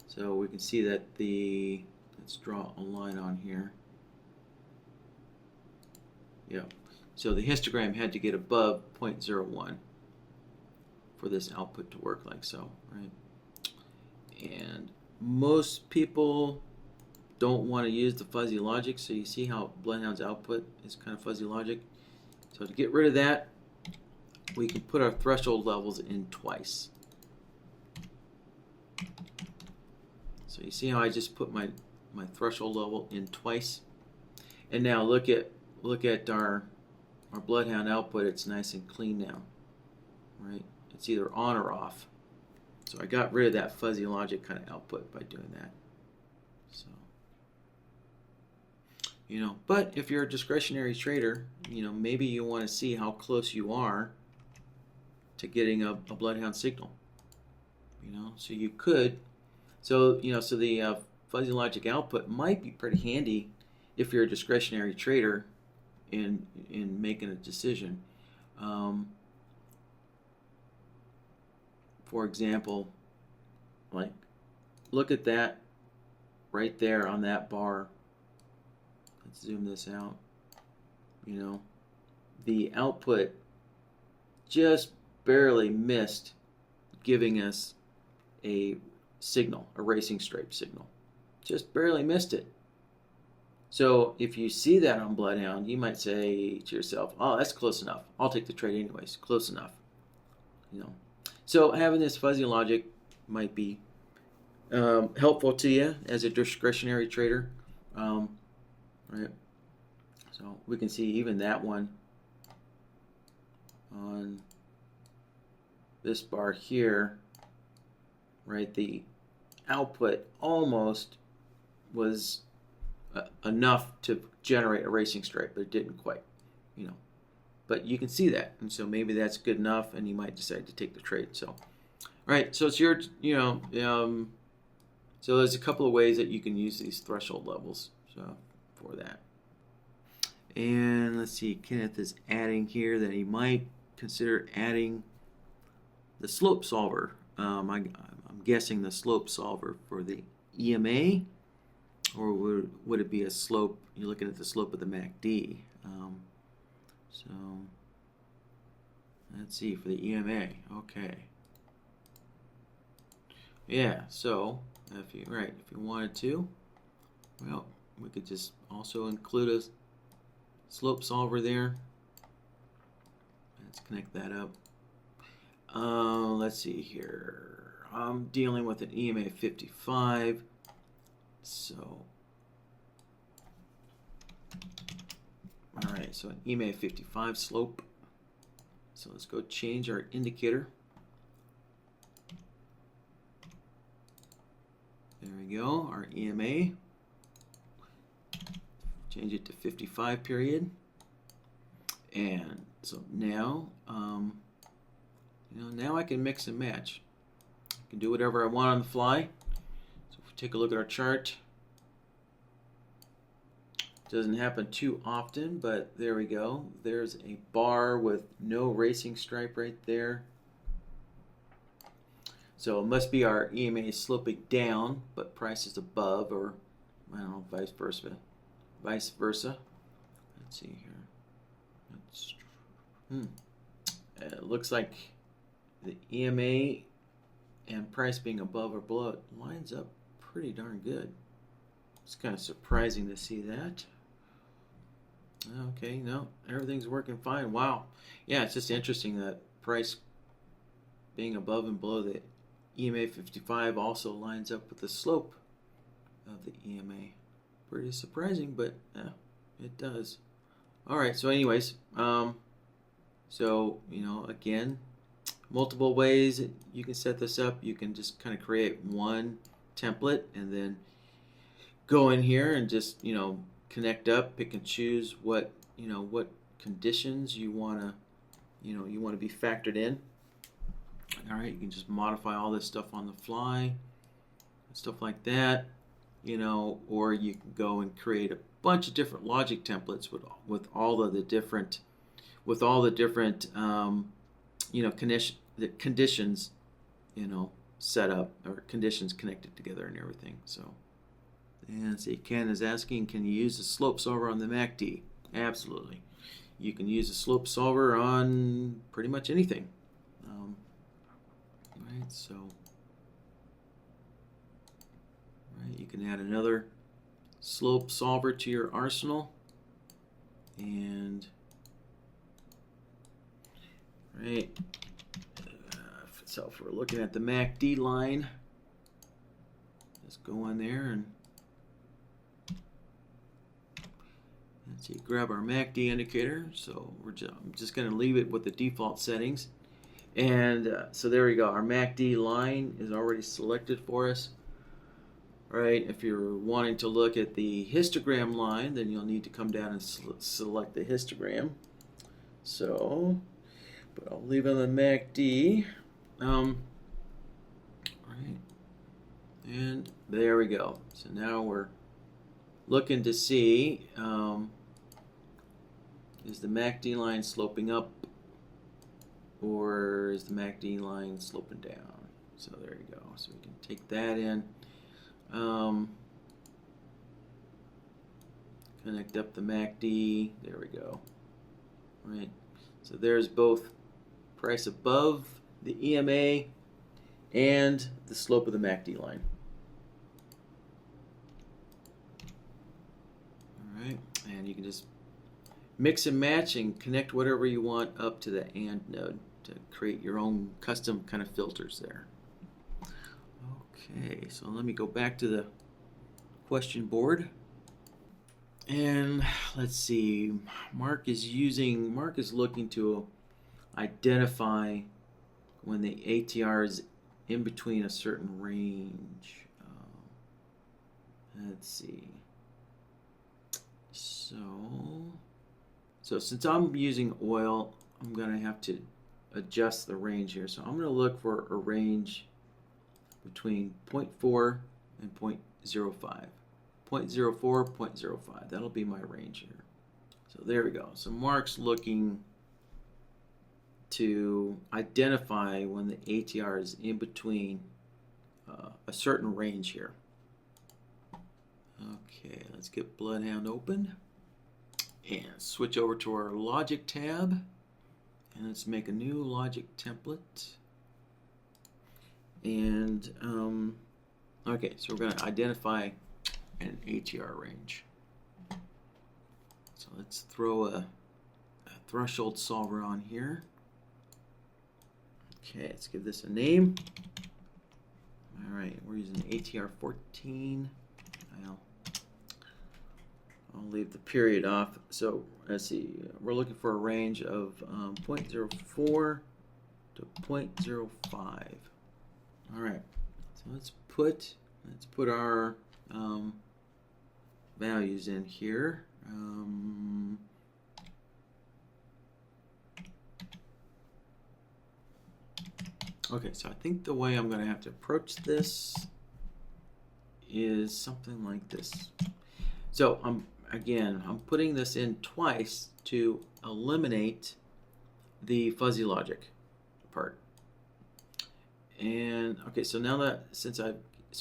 So we can see that let's draw a line on here. Yep. So the histogram had to get above 0.01 for this output to work like so, right? And most people don't want to use the fuzzy logic, so you see how BloodHound's output is kind of fuzzy logic. So to get rid of that, we can put our threshold levels in twice. So you see how I just put my threshold level in twice? And now look at our BloodHound output. It's nice and clean now, right? It's either on or off. So I got rid of that fuzzy logic kind of output by doing that. So, but if you're a discretionary trader, maybe you want to see how close you are to getting a BloodHound signal. So you could, so the fuzzy logic output might be pretty handy if you're a discretionary trader in making a decision. For example, like, look at that right there on that bar. Let's zoom this out. The output just barely missed giving us a signal, a racing stripe signal. Just barely missed it. So if you see that on BloodHound, you might say to yourself, oh, that's close enough. I'll take the trade anyways. Close enough. So having this fuzzy logic might be helpful to you as a discretionary trader. Right. So we can see even that one on this bar here, right? The output almost was enough to generate a racing stripe, but it didn't quite, But you can see that, and so maybe that's good enough, and you might decide to take the trade. So, all right. So it's your, so there's a couple of ways that you can use these threshold levels. So for that. And let's see, Kenneth is adding here that he might consider adding the slope solver. I'm guessing the slope solver for the EMA, or would it be a slope? You're looking at the slope of the MACD. So let's see for the EMA. Okay. Yeah. So if you wanted to, well, we could just also include a slope solver there. Let's connect that up. Let's see here. I'm dealing with an EMA 55. So, all right. So an EMA 55 slope. So let's go change our indicator. There we go. Our EMA. Change it to 55 period. And so now, now I can mix and match. I can do whatever I want on the fly. So if we take a look at our chart, it doesn't happen too often, but there we go. There's a bar with no racing stripe right there. So it must be our EMA sloping down, but price is above, or I don't know, vice versa. Vice versa. Let's see here. It looks like the EMA and price being above or below it lines up pretty darn good. It's kind of surprising to see that. Okay, no, everything's working fine. Wow. Yeah, it's just interesting that price being above and below the EMA 55 also lines up with the slope of the EMA. Pretty surprising, but it does. All right, so anyways, so, you know, again, multiple ways you can set this up. You can just kind of create one template and then go in here and just, you know, connect up, pick and choose what, you know, what conditions you want to, you know, you want to be factored in. All right, you can just modify all this stuff on the fly, stuff like that, you know, or you can go and create a bunch of different logic templates with all the different, you know, conditions, you know, set up, or conditions connected together and everything. So, and see, Ken is asking, can you use the slope solver on the MACD? Absolutely. You can use a slope solver on pretty much anything. Right, so, right, you can add another slope solver to your arsenal, and right, so if we're looking at the MACD line, just go in there and let's see, grab our MACD indicator. So I'm just going to leave it with the default settings. And so there we go. Our MACD line is already selected for us. Right. If you're wanting to look at the histogram line, then you'll need to come down and select the histogram. So, but I'll leave it on the MACD. Right. And there we go. So now we're looking to see, is the MACD line sloping up, or is the MACD line sloping down? So there you go. So we can take that in. Connect up the MACD. There we go. Right. So there's both price above the EMA and the slope of the MACD line. All right. And you can just mix and match and connect whatever you want up to the AND node to create your own custom kind of filters there. Okay, so let me go back to the question board. And let's see, Mark is looking to identify when the ATR is in between a certain range. Let's see. So since I'm using oil, I'm going to have to adjust the range here. So I'm going to look for a range between 0.4 and 0.05. 0.04, 0.05. That'll be my range here. So there we go. So Mark's looking to identify when the ATR is in between a certain range here. Okay, let's get BloodHound open and switch over to our logic tab, and let's make a new logic template. And okay, so we're going to identify an ATR range. So let's throw a threshold solver on here. Okay, let's give this a name. All right, we're using ATR 14. I'll leave the period off. So let's see, we're looking for a range of 0.04 to 0.05. All right, so let's put our values in here. Okay, so I think the way I'm going to have to approach this is something like this. So I'm putting this in twice to eliminate the fuzzy logic part. And okay, so now that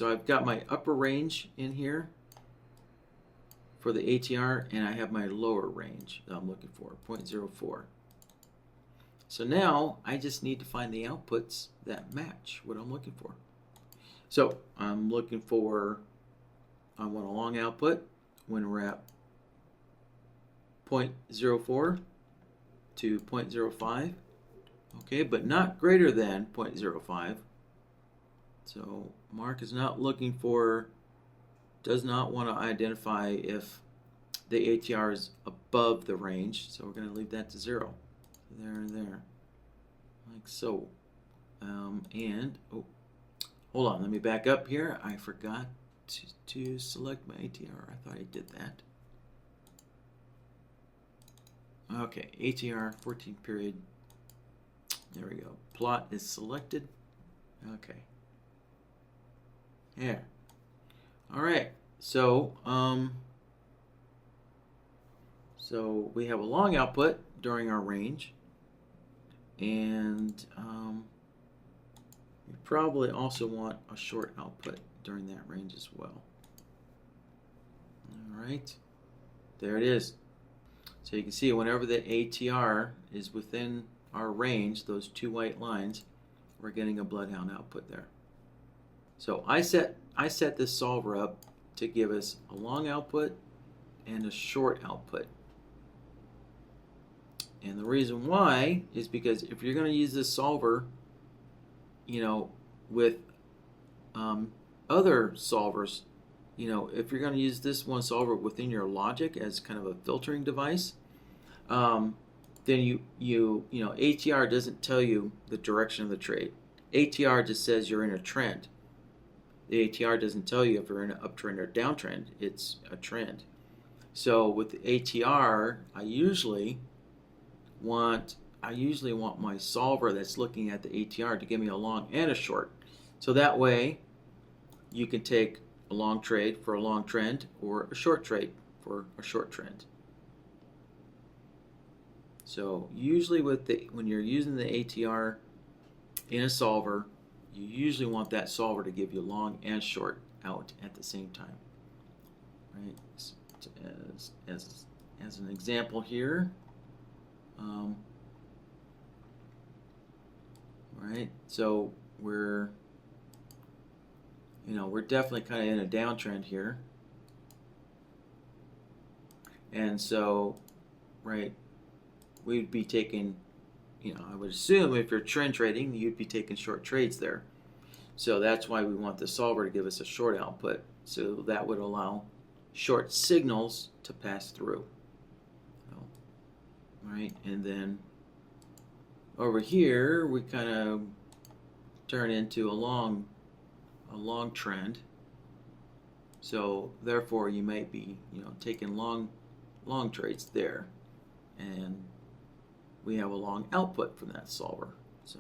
I've got my upper range in here, for the ATR, and I have my lower range that I'm looking for, 0.04. So now I just need to find the outputs that match what I'm looking for. So I'm looking for, I want a long output when we're at 0.04 to 0.05, okay, but not greater than 0.05. So Mark is not looking for, does not want to identify if the ATR is above the range, so we're going to leave that to 0. There and there, like so. And, oh, hold on, let me back up here. I forgot to select my ATR. I thought I did that. Okay, ATR, 14 period. There we go. Plot is selected. Okay. Yeah. All right. So, so we have a long output during our range, and we probably also want a short output during that range as well. All right. There it is. So you can see whenever the ATR is within our range, those two white lines, we're getting a BloodHound output there. So I set this solver up to give us a long output and a short output. And the reason why is because if you're going to use this solver, you know, with other solvers, you know, if you're going to use this one solver within your logic as kind of a filtering device, then you know, ATR doesn't tell you the direction of the trade. ATR just says you're in a trend. The ATR doesn't tell you if you're in an uptrend or downtrend. It's a trend. So with the ATR, I usually want my solver that's looking at the ATR to give me a long and a short. So that way you can take a long trade for a long trend or a short trade for a short trend. So usually when you're using the ATR in a solver, you usually want that solver to give you long and short out at the same time. Right? As an example here, right? So we're definitely kind of in a downtrend here, and so, right, we'd be taking, I would assume if you're trend trading, you'd be taking short trades there. So that's why we want the solver to give us a short output. So that would allow short signals to pass through. Right, and then over here we kind of turn into a long trend. So therefore you might be, taking long trades there, and we have a long output from that solver. So